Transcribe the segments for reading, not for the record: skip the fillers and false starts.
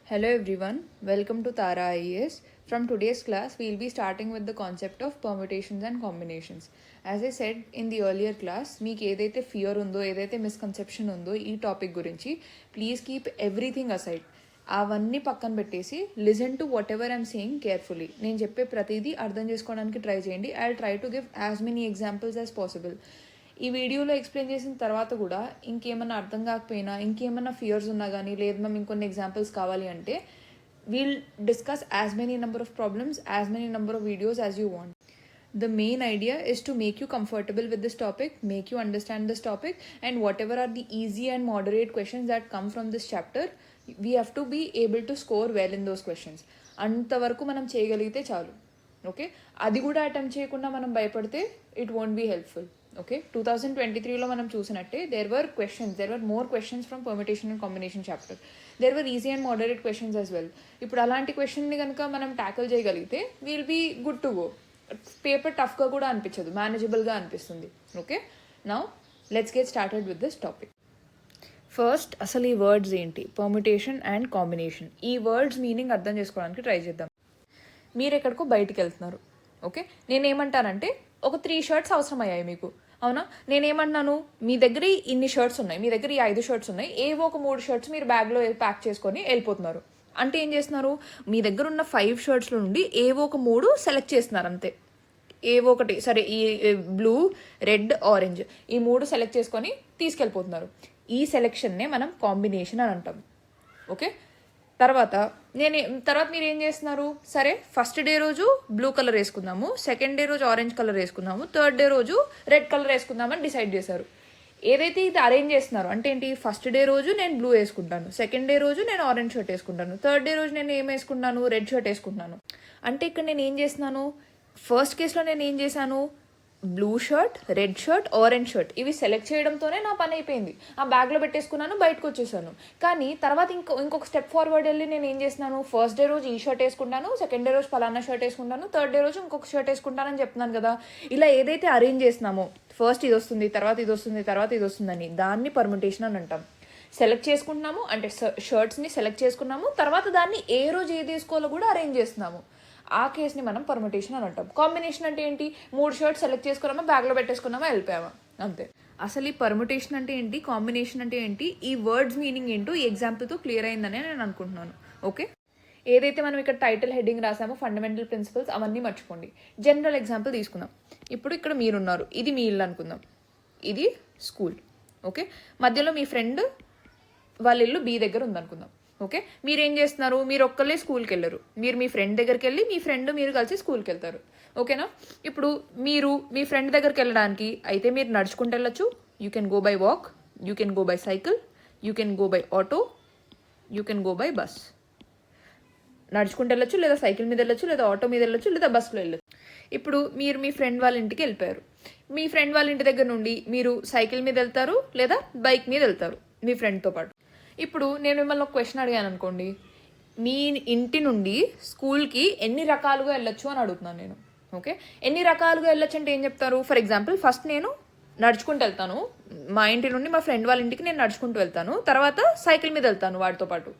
Hello everyone, welcome to Tara IES. From today's class, we will be starting with the concept of permutations and combinations. As I said in the earlier class, మీకు ఏదైతే fear ఉందో ఏదైతే misconception ఉందో ఈ topic గురించి please keep everything aside. అవన్నీ పక్కన పెట్టేసి listen to what ever I'm saying carefully. నేను చెప్పే ప్రతిదీ అర్థం చేసుకోవడానికి ట్రై చేయండి. I will try to give as many examples as possible. ఈ వీడియోలో ఎక్స్ప్లెయిన్ చేసిన తర్వాత కూడా ఇంకేమన్నా అర్థం కాకపోయినా ఇంకేమన్నా ఫియర్స్ ఉన్నా కానీ లేదు మ్యామ్ ఇంకొన్ని ఎగ్జాంపుల్స్ కావాలి అంటే wheel discuss as many number of problems as many number of videos as you want. The main idea is to make you comfortable with this topic, make you understand this topic, and whatever are the easy and moderate questions that come from this chapter, we have to be able to score well in those questions. అంతవరకు మనం చేయగలిగితే చాలు. Okay, అది కూడా attempt చేయకుండా మనం భయపడితే it won't be helpful. Okay, 2023లో మనం చూసినట్టే there were more questions from permutation and combination chapter. There were easy and moderate questions as well. ఇప్పుడు అలాంటి క్వశ్చన్ని కనుక మనం ట్యాకిల్ చేయగలిగితే will be good to go. Paper టఫ్గా కూడా అనిపించదు, మేనేజబుల్గా అనిపిస్తుంది. Okay, now let's get started with this topic. First అసలు ఈ వర్డ్స్ ఏంటి, పర్మిటేషన్ అండ్ కాంబినేషన్. ఈ వర్డ్స్ మీనింగ్ అర్థం చేసుకోవడానికి ట్రై చేద్దాం. మీరు ఎక్కడికో బయటికి వెళ్తున్నారు. ఓకే, నేనేమంటానంటే ఒక 3 షర్ట్స్ అవసరం అయ్యాయి మీకు, అవునా? నేనేమంటున్నాను, మీ దగ్గర ఇన్ని షర్ట్స్ ఉన్నాయి, మీ దగ్గర ఈ 5 షర్ట్స్ ఉన్నాయి, ఏవో ఒక 3 షర్ట్స్ మీరు బ్యాగ్లో ప్యాక్ చేసుకొని వెళ్ళిపోతున్నారు. అంటే ఏం చేస్తున్నారు, మీ దగ్గర ఉన్న 5 షర్ట్స్లో నుండి ఏవో ఒక 3 సెలెక్ట్ చేస్తున్నారు అంతే. ఏవో ఒకటి, సరే ఈ బ్లూ, రెడ్, ఆరెంజ్, ఈ 3 సెలెక్ట్ చేసుకొని తీసుకెళ్ళిపోతున్నారు. ఈ సెలెక్షన్నే మనం కాంబినేషన్ అని అంటాం. ఓకే, తర్వాత మీరు ఏం చేస్తున్నారు, సరే ఫస్ట్ డే రోజు బ్లూ కలర్ వేసుకుందాము, సెకండ్ డే రోజు ఆరెంజ్ కలర్ వేసుకుందాము, థర్డ్ డే రోజు రెడ్ కలర్ వేసుకుందామని డిసైడ్ చేశారు. ఏదైతే ఇది అరేంజ్ చేస్తున్నారో అంటే ఏంటి, ఫస్ట్ డే రోజు నేను బ్లూ వేసుకుంటాను, సెకండ్ డే రోజు నేను ఆరెంజ్ షర్ట్ వేసుకుంటాను, థర్డ్ డే రోజు నేను ఏం వేసుకుంటాను, రెడ్ షర్ట్ వేసుకుంటాను. అంటే ఇక్కడ నేను ఏం చేస్తున్నాను, ఫస్ట్ కేసులో నేను ఏం చేశాను, blue shirt, red shirt, orange shirt ఇవి సెలెక్ట్ చేయడంతోనే నా పని అయిపోయింది. ఆ బ్యాగ్లో పెట్టేసుకున్నాను, బయటకు వచ్చేసాను. కానీ తర్వాత ఇంకొక స్టెప్ ఫార్వర్డ్ వెళ్ళి నేను ఏం చేస్తున్నాను, ఫస్ట్ డే రోజు ఈ షర్ట్ వేసుకుంటాను, సెకండ్ డే రోజు పలానా షర్ట్ వేసుకుంటాను, థర్డ్ డే రోజు ఇంకొక షర్ట్ వేసుకుంటానని చెప్తున్నాను కదా. ఇలా ఏదైతే అరేంజ్ చేస్తున్నామో, ఫస్ట్ ఇది వస్తుంది, తర్వాత ఇది వస్తుంది, తర్వాత ఇది వస్తుందని, దాన్ని పర్మిటేషన్ అని అంటాం. సెలెక్ట్ చేసుకుంటున్నాము అంటే షర్ట్స్ని సెలెక్ట్ చేసుకున్నాము, తర్వాత దాన్ని ఏ రోజు ఏది వేసుకోవాలో కూడా అరేంజ్ చేస్తున్నాము. ఆ కేసుని మనం పర్మిటేషన్ అని అంటాం. కాంబినేషన్ అంటే ఏంటి, 3 షర్ట్స్ సెలెక్ట్ చేసుకున్నామా, బ్యాగ్లో పెట్టేసుకున్నామా, వెళ్ళిపోయామా, అంతే. అసలు ఈ పర్మిటేషన్ అంటే ఏంటి, కాంబినేషన్ అంటే ఏంటి, ఈ వర్డ్స్ మీనింగ్ ఏంటో ఈ ఎగ్జాంపుల్తో క్లియర్ అయిందని నేను అనుకుంటున్నాను. ఓకే, ఏదైతే మనం ఇక్కడ టైటిల్ హెడ్డింగ్ రాసామో ఫండమెంటల్ ప్రిన్సిపల్స్ అవన్నీ మర్చిపోండి. జనరల్ ఎగ్జాంపుల్ తీసుకుందాం. ఇప్పుడు ఇక్కడ మీరున్నారు, ఇది మీ ఇల్లు అనుకుందాం, ఇది స్కూల్. ఓకే, మధ్యలో మీ ఫ్రెండ్ వాళ్ళ ఇల్లు బి దగ్గర ఉందనుకుందాం. ఓకే, మీరేం చేస్తున్నారు, మీరు ఒక్కళ్ళే స్కూల్కి వెళ్ళరు, మీరు మీ ఫ్రెండ్ దగ్గరికి వెళ్ళి మీ ఫ్రెండ్ మీరు కలిసి స్కూల్కి వెళ్తారు. ఓకేనా, ఇప్పుడు మీరు మీ ఫ్రెండ్ దగ్గరికి వెళ్ళడానికి అయితే మీరు నడుచుకుంటూ వెళ్ళచ్చు, you can go by walk, you can go by cycle, you can go by auto, you can go by bus. నడుచుకుంటూ వెళ్ళచ్చు, లేదా సైకిల్ మీద వెళ్ళచ్చు, లేదా ఆటో మీద వెళ్ళచ్చు, లేదా బస్సులో వెళ్ళచ్చు. ఇప్పుడు మీరు మీ ఫ్రెండ్ వాళ్ళ ఇంటికి వెళ్ళిపోయారు. మీ ఫ్రెండ్ వాళ్ళ ఇంటి దగ్గర నుండి మీరు సైకిల్ మీద వెళ్తారు లేదా బైక్ మీద వెళ్తారు మీ ఫ్రెండ్తో పాటు. ఇప్పుడు నేను మిమ్మల్ని ఒక క్వశ్చన్ అడిగాను అనుకోండి, మీ ఇంటి నుండి స్కూల్కి ఎన్ని రకాలుగా వెళ్ళొచ్చు అని అడుగుతున్నాను నేను. ఓకే, ఎన్ని రకాలుగా వెళ్ళొచ్చు అంటే ఏం చెప్తారు, ఫర్ ఎగ్జాంపుల్ ఫస్ట్ నేను నడుచుకుంటూ వెళ్తాను, మా ఇంటి నుండి మా ఫ్రెండ్ వాళ్ళ ఇంటికి నేను నడుచుకుంటూ వెళ్తాను, తర్వాత సైకిల్ మీద వెళ్తాను వాడితో పాటు.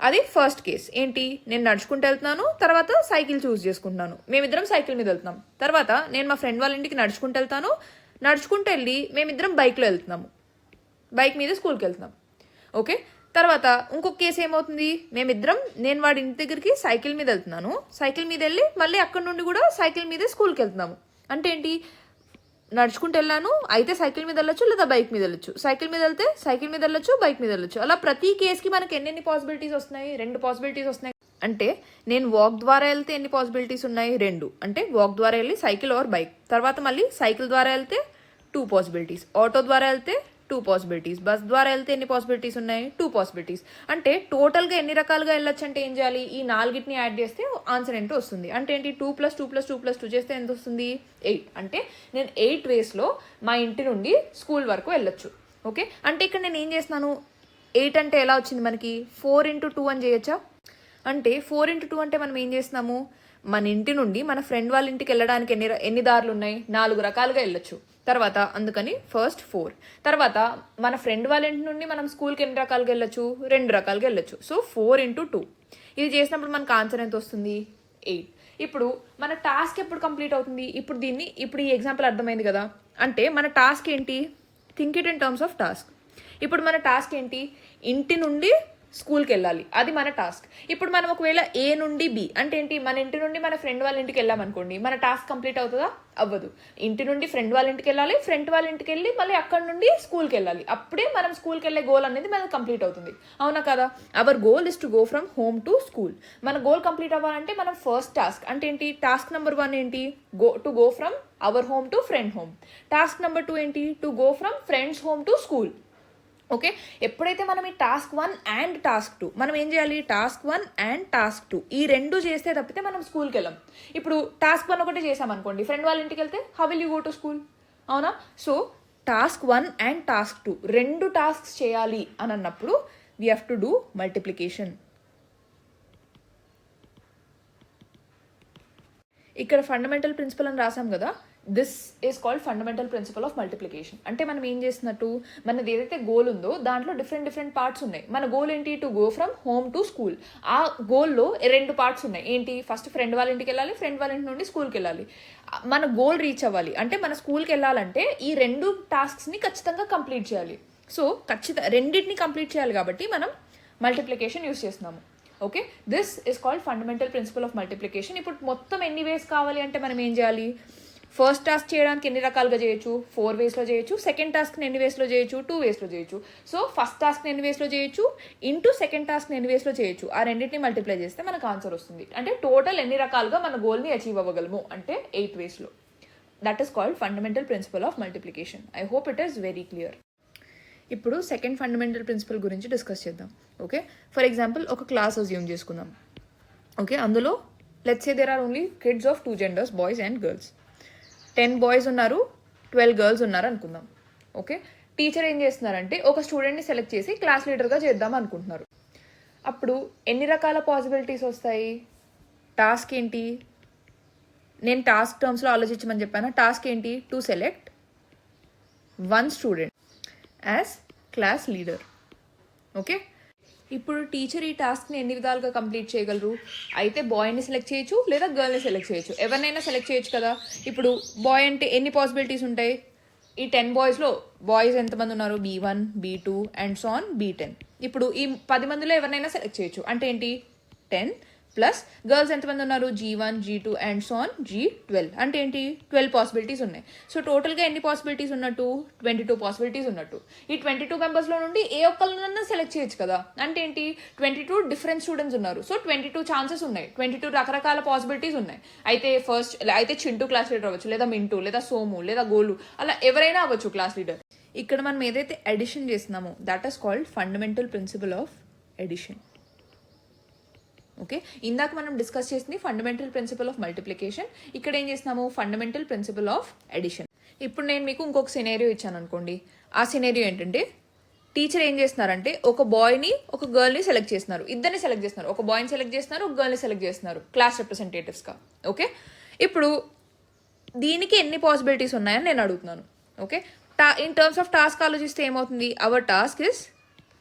అది ఫస్ట్ కేస్. ఏంటి, నేను నడుచుకుంటూ వెళ్తున్నాను, తర్వాత సైకిల్ చూస్ చేసుకుంటున్నాను, మేమిద్దరం సైకిల్ మీద వెళ్తున్నాం. తర్వాత నేను మా ఫ్రెండ్ వాళ్ళ ఇంటికి నడుచుకుంటూ వెళ్తాను, నడుచుకుంటూ వెళ్ళి మేమిద్దరం బైక్లో వెళ్తున్నాము, బైక్ మీద స్కూల్కి వెళ్తున్నాం. ఓకే, తర్వాత ఇంకొక కేసు ఏమవుతుంది, నేను వాడి ఇంటి దగ్గరికి సైకిల్ మీద వెళ్తున్నాను, సైకిల్ మీద వెళ్ళి మళ్ళీ అక్కడ నుండి కూడా సైకిల్ మీదే స్కూల్కి వెళ్తున్నాము. అంటే ఏంటి, నడుచుకుంటూ వెళ్ళాను అయితే సైకిల్ మీద వెళ్ళొచ్చు లేదా బైక్ మీద వెళ్ళొచ్చు, సైకిల్ మీద వెళ్తే సైకిల్ మీద వెళ్ళొచ్చు, బైక్ మీద వెళ్ళొచ్చు. అలా ప్రతి కేసుకి మనకి ఎన్ని పాసిబిలిటీస్ వస్తున్నాయి, 2 పాసిబిలిటీస్ వస్తున్నాయి. అంటే నేను వాక్ ద్వారా వెళ్తే ఎన్ని పాసిబిలిటీస్ ఉన్నాయి, 2. అంటే వాక్ ద్వారా వెళ్ళి సైకిల్ ఆర్ బైక్, తర్వాత మళ్ళీ సైకిల్ ద్వారా వెళ్తే 2 పాసిబిలిటీస్, ఆటో ద్వారా వెళ్తే 2 పాసిబిలిటీస్, బస్ ద్వారా వెళ్తే ఎన్ని పాసిబిలిటీస్ ఉన్నాయి, 2 పాసిబిలిటీస్. అంటే టోటల్గా ఎన్ని రకాలుగా వెళ్ళొచ్చు అంటే ఏం చేయాలి, ఈ 4ని యాడ్ చేస్తే ఆన్సర్ ఏంటో వస్తుంది. అంటే ఏంటి, 2 + 2 + 2 + 2 చేస్తే ఎంత వస్తుంది, 8. అంటే నేను 8 వేస్లో మా ఇంటి నుండి స్కూల్ వరకు వెళ్ళొచ్చు. ఓకే, అంటే ఇక్కడ నేను ఏం చేస్తున్నాను, 8 అంటే ఎలా వచ్చింది మనకి, 4 × 2 అని చేయొచ్చా. అంటే 4 × 2 అంటే మనం ఏం చేస్తున్నాము, మన ఇంటి నుండి మన ఫ్రెండ్ వాళ్ళ ఇంటికి వెళ్ళడానికి ఎన్ని దారులు ఉన్నాయి, 4 రకాలుగా వెళ్ళొచ్చు. తర్వాత అందుకని ఫస్ట్ 4. తర్వాత మన ఫ్రెండ్ వాళ్ళ ఇంటి నుండి మనం స్కూల్కి ఎన్ని రకాలుగా వెళ్ళొచ్చు, 2 రకాలుగా వెళ్ళొచ్చు. So 4 into 2. ఇది చేసినప్పుడు మనకు ఆన్సర్ ఎంత వస్తుంది, 8. ఇప్పుడు మన టాస్క్ ఎప్పుడు కంప్లీట్ అవుతుంది, ఇప్పుడు ఈ ఎగ్జాంపుల్ అర్థమైంది కదా. అంటే మన టాస్క్ ఏంటి, think it in terms of task. ఇప్పుడు మన టాస్క్ ఏంటి, ఇంటి నుండి స్కూల్కి వెళ్ళాలి, అది మన టాస్క్. ఇప్పుడు మనం ఒకవేళ ఏ నుండి బి అంటే ఏంటి, మన ఇంటి నుండి మన ఫ్రెండ్ వాళ్ళ ఇంటికి వెళ్ళామనుకోండి, మన టాస్క్ కంప్లీట్ అవుతుందా, అవ్వదు. ఇంటి నుండి ఫ్రెండ్ వాళ్ళ ఇంటికి వెళ్ళాలి, ఫ్రెండ్ వాళ్ళ ఇంటికి వెళ్ళి మళ్ళీ అక్కడ నుండి స్కూల్కి వెళ్ళాలి, అప్పుడే మనం స్కూల్కి వెళ్ళే గోల్ అనేది మనకు కంప్లీట్ అవుతుంది, అవునా కదా. Hour goal is to go from home to school. మన గోల్ కంప్లీట్ అవ్వాలంటే మనం ఫస్ట్ టాస్క్ అంటే ఏంటి, టాస్క్ నెంబర్ 1 ఏంటి, go from our home to friend home. Task number 2 ఏంటి, to go from friends home to school. Okay, ఎప్పుడైతే మనం ఈ టాస్క్ 1 అండ్ టాస్క్ 2 మనం ఏం చేయాలి, టాస్క్ 1 అండ్ టాస్క్ 2 ఈ 2 చేస్తే తప్పితే మనం స్కూల్కి వెళ్ళాం. ఇప్పుడు టాస్క్ 1 ఒకటే చేసామనుకోండి, ఫ్రెండ్ వాళ్ళ ఇంటికి వెళ్తే how will you go to school, అవునా. So task 1 and task 2 2 tasks చేయాలి అని అన్నప్పుడు we have to do multiplication. ఇక్కడ ఫండమెంటల్ ప్రిన్సిపల్ అని రాసాం కదా, this is called fundamental principle of multiplication. అంటే మనం ఏం చేస్తున్నట్టు, మనది ఏదైతే గోల్ ఉందో దాంట్లో డిఫరెంట్ పార్ట్స్ ఉన్నాయి. మన గోల్ ఏంటి, to go from home to school. ఆ గోల్లో 2 పార్ట్స్ ఉన్నాయి. ఏంటి, ఫస్ట్ ఫ్రెండ్ వాళ్ళ ఇంటికి వెళ్ళాలి, ఫ్రెండ్ వాళ్ళ ఇంటి నుండి స్కూల్కి వెళ్ళాలి. మన గోల్ రీచ్ అవ్వాలి అంటే మన స్కూల్కి వెళ్ళాలంటే ఈ 2 టాస్క్స్ని ఖచ్చితంగా కంప్లీట్ చేయాలి. సో రెండింటిని కంప్లీట్ చేయాలి కాబట్టి మనం మల్టిప్లికేషన్ యూస్ చేస్తున్నాము. Okay, this is called fundamental principle of multiplication. ఇప్పుడు మొత్తం ఎన్ని వేస్ కావాలి అంటే మనం ఏం చేయాలి, ఫస్ట్ టాస్క్ చేయడానికి ఎన్ని రకాలుగా చేయొచ్చు, 4 వేస్లో చేయొచ్చు. సెకండ్ టాస్క్ని ఎన్ని వేస్లో చేయొచ్చు, 2 వేస్లో చేయొచ్చు. సో ఫస్ట్ టాస్క్ని ఎన్ని వేస్లో చేయొచ్చు ఇంటూ సెకండ్ టాస్క్ని ఎన్ని వేస్లో చేయొచ్చు, ఆ రెండింటిని మల్టిప్లై చేస్తే మనకు ఆన్సర్ వస్తుంది. అంటే టోటల్ ఎన్ని రకాలుగా మన గోల్ని అచీవ్ అవ్వగలము అంటే 8 వేస్లో. That is called fundamental principle of multiplication. I hope it is very clear. ఇప్పుడు సెకండ్ ఫండమెంటల్ ప్రిన్సిపల్ గురించి డిస్కస్ చేద్దాం. ఓకే, ఫర్ ఎగ్జాంపుల్ ఒక క్లాస్ అజ్యూమ్ చేసుకుందాం. ఓకే, అందులో let's say there are only kids of 2 genders, boys and girls. 10 boys ఉన్నారు, 12 girls ఉన్నారు అనుకుందాం. Okay, teacher ఏం చేస్తున్నారంటే ఒక స్టూడెంట్ని సెలెక్ట్ చేసి క్లాస్ లీడర్గా చేద్దాం అనుకుంటున్నారు. అప్పుడు ఎన్ని రకాల పాసిబిలిటీస్ వస్తాయి, టాస్క్ ఏంటి, నేను టాస్క్ టర్మ్స్లో ఆలోచించమని చెప్పాను. టాస్క్ ఏంటి, to select 1 student as class leader. Okay, ఇప్పుడు టీచర్ ఈ టాస్క్ని ఎన్ని విధాలుగా కంప్లీట్ చేయగలరు, అయితే బాయ్ని సెలెక్ట్ చేయొచ్చు లేదా గర్ల్ని సెలెక్ట్ చేయొచ్చు, ఎవరినైనా సెలెక్ట్ చేయొచ్చు కదా. ఇప్పుడు బాయ్ అంటే ఎన్ని పాసిబిలిటీస్ ఉంటాయి, ఈ 10 బాయ్స్లో బాయ్స్ ఎంతమంది ఉన్నారు, B1 B2 and so on B10. ఇప్పుడు ఈ 10 మందిలో ఎవరినైనా సెలెక్ట్ చేయొచ్చు. అంటే ఏంటి, 10 ప్లస్ గర్ల్స్ ఎంతమంది ఉన్నారు, G1 G2 and so on G12. అంటే ఏంటి, 12 పాసిబిలిటీస్ ఉన్నాయి. సో టోటల్గా ఎన్ని పాసిబిలిటీస్ ఉన్నట్టు, 22 పాసిబిలిటీస్ ఉన్నట్టు. ఈ 22 మెంబర్స్లో నుండి ఏ ఒక్కరినన్నా సెలెక్ట్ చేయొచ్చు కదా. అంటే ఏంటి, 22 డిఫరెంట్ స్టూడెంట్స్ ఉన్నారు. సో 22 ఛాన్సెస్ ఉన్నాయి, 22 రకరకాల పాసిబిలిటీస్ ఉన్నాయి. అయితే చింటూ క్లాస్ లీడర్ అవ్వచ్చు, లేదా మింటూ, లేదా సోము, లేదా గోలు, అలా ఎవరైనా అవ్వచ్చు క్లాస్ లీడర్. ఇక్కడ మనం ఏదైతే అడిషన్ చేస్తున్నామో that is called fundamental principle of addition. Okay, ఇందాక మనం డిస్కస్ చేసింది ఫండమెంటల్ ప్రిన్సిపల్ ఆఫ్ మల్టిప్లికేషన్. ఇక్కడ ఏం చేస్తున్నాము, ఫండమెంటల్ ప్రిన్సిపల్ ఆఫ్ అడిషన్. ఇప్పుడు నేను మీకు ఇంకొక సినేరియో ఇచ్చాను అనుకోండి. ఆ సినేరియో ఏంటంటే టీచర్ ఏం చేస్తున్నారంటే ఒక బాయ్ని ఒక గర్ల్ని సెలెక్ట్ చేస్తున్నారు, ఇద్దరిని సెలెక్ట్ చేస్తున్నారు. ఒక బాయ్ని సెలెక్ట్ చేస్తున్నారు, ఒక గర్ల్ని సెలెక్ట్ చేస్తున్నారు క్లాస్ రిప్రజెంటేటివ్స్గా. ఓకే, ఇప్పుడు దీనికి ఎన్ని పాసిబిలిటీస్ ఉన్నాయని నేను అడుగుతున్నాను. Okay, in terms of task ఆలోచిస్తే ఏమవుతుంది, hour task is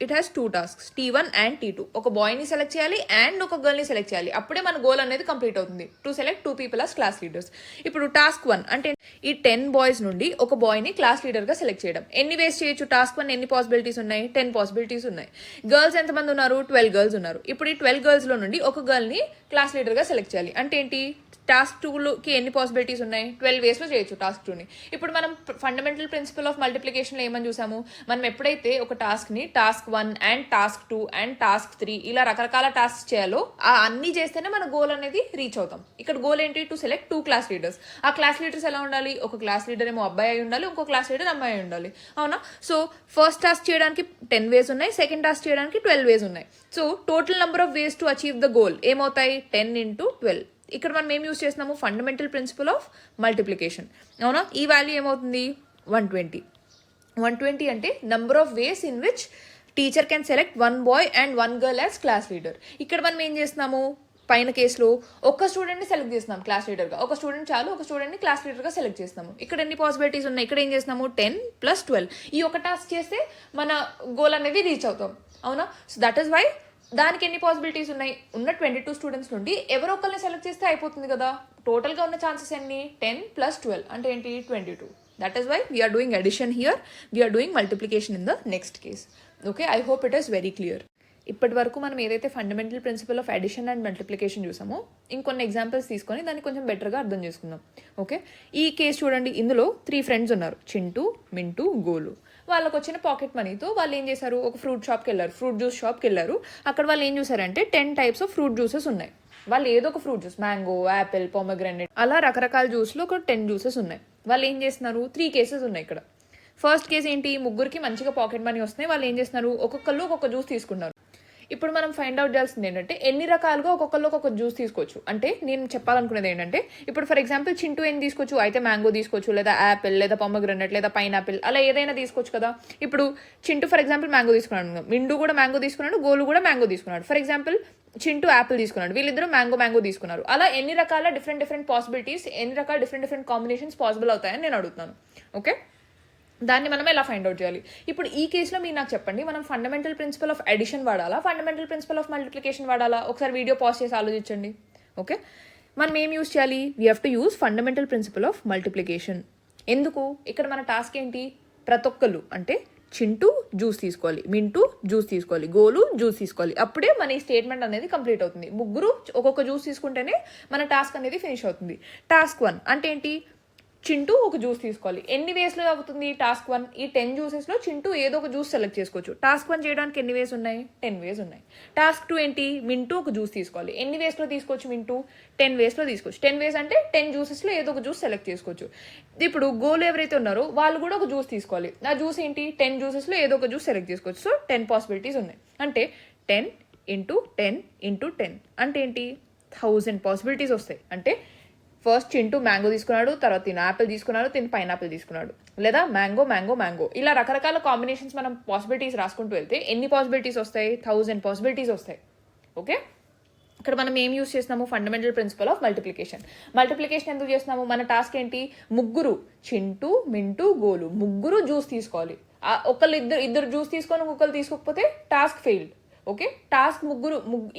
it has 2 tasks, T1 and T2. ఒక బాయ్ని సెలెక్ట్ చేయాలి అండ్ ఒక గర్ల్ని సెలెక్ట్ చేయాలి, అప్పుడే మన గోల్ అనేది కంప్లీట్ అవుతుంది, to select 2 people as class leaders. ఇప్పుడు టాస్క్ 1 అంటే ఈ 10 బాయ్స్ నుండి ఒక బాయ్ని క్లాస్ లీడర్గా సెలెక్ట్ చేయడం. ఎన్ని వేస్ చేయొచ్చు, టాస్క్ 1 ఎన్ని పాసిబిలిటీస్ ఉన్నాయి, 10 పాసిబిలిటీస్ ఉన్నాయి. గర్ల్స్ ఎంతమంది ఉన్నారు, 12 గర్ల్స్ ఉన్నారు. ఇప్పుడు ఈ 12 గర్ల్స్లో నుండి ఒక గర్ల్ని క్లాస్ లీడర్గా సెలెక్ట్ చేయాలి. అంటే ఏంటి, టాస్క్ 2కి ఎన్ని పాసిబిలిటీస్ ఉన్నాయి, 12 వేస్లో చేయొచ్చు టాస్క్ 2ని. ఇప్పుడు మనం ఫండమెంటల్ ప్రిన్సిపల్ ఆఫ్ మల్టిప్లికేషన్లో ఏమని చూసాము, మనం ఎప్పుడైతే ఒక టాస్క్ని task 1 and task 2 and task 3 ఇలా రకరకాల టాస్క్ చేయాలో ఆ అన్ని చేస్తేనే మన గోల్ అనేది రీచ్ అవుతాం. ఇక్కడ గోల్ ఏంటి, టు సెలెక్ట్ 2 క్లాస్ లీడర్స్. ఆ క్లాస్ లీడర్స్ ఎలా ఉండాలి, ఒక క్లాస్ లీడర్ ఏమో అబ్బాయి అయి ఉండాలి, ఇంకో క్లాస్ లీడర్ అమ్మాయి అయి ఉండాలి, అవునా. సో ఫస్ట్ టాస్క్ చేయడానికి 10 వేస్ ఉన్నాయి, సెకండ్ టాస్క్ చేయడానికి 12 వేస్ ఉన్నాయి. So total number of ways to achieve the goal ఏమవుతాయి, 10 into 12. ఇక్కడ మనం ఏం యూస్ చేస్తున్నాము, ఫండమెంటల్ ప్రిన్సిపల్ ఆఫ్ మల్టిప్లికేషన్, అవునా. ఈ వాల్యూ ఏమవుతుంది, 120. 120 అంటే number of ways in which teacher can select 1 boy and 1 girl as class leader. ఇక్కడ మనం ఏం చేస్తున్నాము, పైన కేసులో ఒక స్టూడెంట్ని సెలెక్ట్ చేస్తున్నాం క్లాస్ లీడర్గా, ఒక స్టూడెంట్ చాలు, ఒక స్టూడెంట్ని క్లాస్ లీడర్గా సెలెక్ట్ చేస్తున్నాము. ఇక్కడ ఎన్ని పాసిబిలిటీస్ ఉన్నాయి? ఇక్కడ ఏం చేస్తున్నాము 10 + 12 ఈ ఒక టాస్క్ చేస్తే మన గోల్ అనేది రీచ్ అవుతాం, అవునా? సో దట్ ఈస్ వై దానికి ఎన్ని పాసిబిలిటీస్ ఉన్నాయి? ఉన్న 22 స్టూడెంట్స్ నుండి ఎవరో ఒకరిని సెలెక్ట్ చేస్తే అయిపోతుంది కదా. టోటల్గా ఉన్న ఛాన్సెస్ ఎన్ని? 10 + 12 అంటే ఏంటి? 22. That is why we're doing addition here, we're doing multiplication in the next case. Okay, I hope it is very clear. ఇప్పటి వరకు మనం ఏదైతే fundamental principle of addition and multiplication చూసామో ఇంకొన్ని ఎగ్జాంపుల్స్ తీసుకొని దాన్ని కొంచెం బెటర్గా అర్థం చేసుకుందాం. ఓకే, ఈ కేసు చూడండి. ఇందులో 3 ఫ్రెండ్స్ ఉన్నారు, చింటూ, మింటూ, గోలు. వాళ్ళకు వచ్చిన పాకెట్ మనీతో వాళ్ళు ఏం చేశారు? ఒక ఫ్రూట్ షాప్కి వెళ్ళారు, ఫ్రూట్ జ్యూస్ షాప్కి వెళ్ళారు. అక్కడ వాళ్ళు ఏం చూసారంటే 10 టైప్స్ ఆఫ్ ఫ్రూట్ జ్యూసెస్ ఉన్నాయి. వాళ్ళు ఏదో ఒక fruit juice, mango, Apple, pomegranate, అలా రకరకాల జ్యూస్లో ఒక 10 జ్యూసెస్ ఉన్నాయి. వాళ్ళు ఏం చేస్తున్నారు? 3 కేసెస్ ఉన్నాయి ఇక్కడ. ఫస్ట్ కేసు ఏంటి? ముగ్గురికి మంచిగా పాకెట్ మనీ వస్తున్నాయి. వాళ్ళు ఏం చేస్తున్నారు? ఒక్కొక్కళ్ళు ఒక్కొక్క జ్యూస్ తీసుకున్నారు. ఇప్పుడు మనం ఫైండ్ అవుట్ చేయాల్సింది ఏంటంటే ఎన్ని రకాలుగా ఒక్కొక్కళ్ళు ఒక్కొక్క జ్యూస్ తీసుకోవచ్చు. అంటే నేను చెప్పాలనుకునేది ఏంటంటే ఇప్పుడు ఫర్ ఎగ్జాంపుల్ చింటూ ఏం తీసుకోవచ్చు? అయితే మ్యాంగో తీసుకోవచ్చు, లేదా యాపిల్, లేదా పొమగ్రానేట్, లేదా పైనాపిల్, అలా ఏదైనా తీసుకోవచ్చు కదా. ఇప్పుడు చింటూ ఫర్ ఎగ్జాంపుల్ మ్యాంగో తీసుకున్నాడు, మిండు కూడా మ్యాంగో తీసుకున్నాడు, గోలు కూడా మ్యాంగో తీసుకున్నాడు. ఫర్ ఎగ్జాంపుల్ చింటూ యాపిల్ తీసుకున్నాడు, వీళ్ళిద్దరూ మ్యాంగో తీసుకున్నారు. అలా ఎన్ని రకాల డిఫరెంట్ పాసిబిలిటీస్, ఎన్ని రకాల డిఫరెంట్ కాంబినేషన్స్ పాసిబుల్ అవుతాయని నేను అడుగుతాను. ఓకే, దాన్ని మనం ఎలా ఫైండ్ అవుట్ చేయాలి? ఇప్పుడు ఈ కేసులో మీరు నాకు చెప్పండి, మనం ఫండమెంటల్ ప్రిన్సిపల్ ఆఫ్ అడిషన్ వాడాలా, ఫండమెంటల్ ప్రిన్సిపల్ ఆఫ్ మల్టిప్లికేషన్ వాడాలా? ఒకసారి వీడియో పాజ్ చేసి ఆలోచించండి. ఓకే, మనం ఏం యూజ్ చేయాలి? We have to use fundamental principle of multiplication. ఎందుకు? ఇక్కడ మన టాస్క్ ఏంటి? ప్రతి ఒక్కళ్ళు అంటే చింటూ జ్యూస్ తీసుకోవాలి, మింటూ జ్యూస్ తీసుకోవాలి, గోలు జ్యూస్ తీసుకోవాలి. అప్పుడే మన ఈ స్టేట్మెంట్ అనేది కంప్లీట్ అవుతుంది. ముగ్గురు ఒక్కొక్క జ్యూస్ తీసుకుంటేనే మన టాస్క్ అనేది ఫినిష్ అవుతుంది. టాస్క్ 1 అంటే ఏంటి? చింటూ ఒక జ్యూస్ తీసుకోవాలి. ఎన్ని వేస్లో అవుతుంది టాస్క్ 1? ఈ 10 జ్యూసెస్లో చింటూ ఏదో ఒక జ్యూస్ సెలెక్ట్ చేసుకోవచ్చు. టాస్క్ 1 చేయడానికి ఎన్ని వేస్ ఉన్నాయి? 10 వేస్ ఉన్నాయి. టాస్క్ 2 ఏంటి? మింటూ ఒక జ్యూస్ తీసుకోవాలి. ఎన్ని వేస్లో తీసుకోవచ్చు మింటూ? 10 వేస్లో తీసుకోవచ్చు. 10 వేస్ అంటే 10 జ్యూసెస్లో ఏదో ఒక జ్యూస్ సెలెక్ట్ చేసుకోవచ్చు. ఇప్పుడు గోలు ఎవరైతే ఉన్నారో వాళ్ళు కూడా ఒక జ్యూస్ తీసుకోవాలి. ఆ జ్యూస్ ఏంటి? 10 జ్యూసెస్లో ఏదో ఒక జ్యూస్ సెలెక్ట్ చేసుకోవచ్చు. సో 10 పాసిబిలిటీస్ ఉన్నాయి. అంటే 10 × 10 × 10 అంటే ఏంటి? 1000 పాసిబిలిటీస్ వస్తాయి. అంటే ఫస్ట్ చింటూ మ్యాంగో తీసుకున్నాడు, తర్వాత తిను యాపిల్ తీసుకున్నాడు, తిను పైనాపిల్ తీసుకున్నాడు, లేదా మ్యాంగో. ఇలా రకరకాల కాంబినేషన్స్ మనం పాసిబిలిటీస్ రాసుకుంటూ వెళ్తే ఎన్ని పాసిబిలిటీస్ వస్తాయి? 1000 పాసిబిలిటీస్ వస్తాయి. ఓకే, ఇక్కడ మనం ఏం యూజ్ చేస్తున్నాము? Fundamental principle of multiplication. Multiplication ఎందుకు చేస్తున్నాము? మన టాస్క్ ఏంటి? ముగ్గురు, చింటూ, మింటూ, గోలు, ముగ్గురు జ్యూస్ తీసుకోవాలి. ఇద్దరు జ్యూస్ తీసుకొని ఒక్కొక్కరు తీసుకోకపోతే టాస్క్ ఫెయిల్డ్. ఓకే, టాస్క్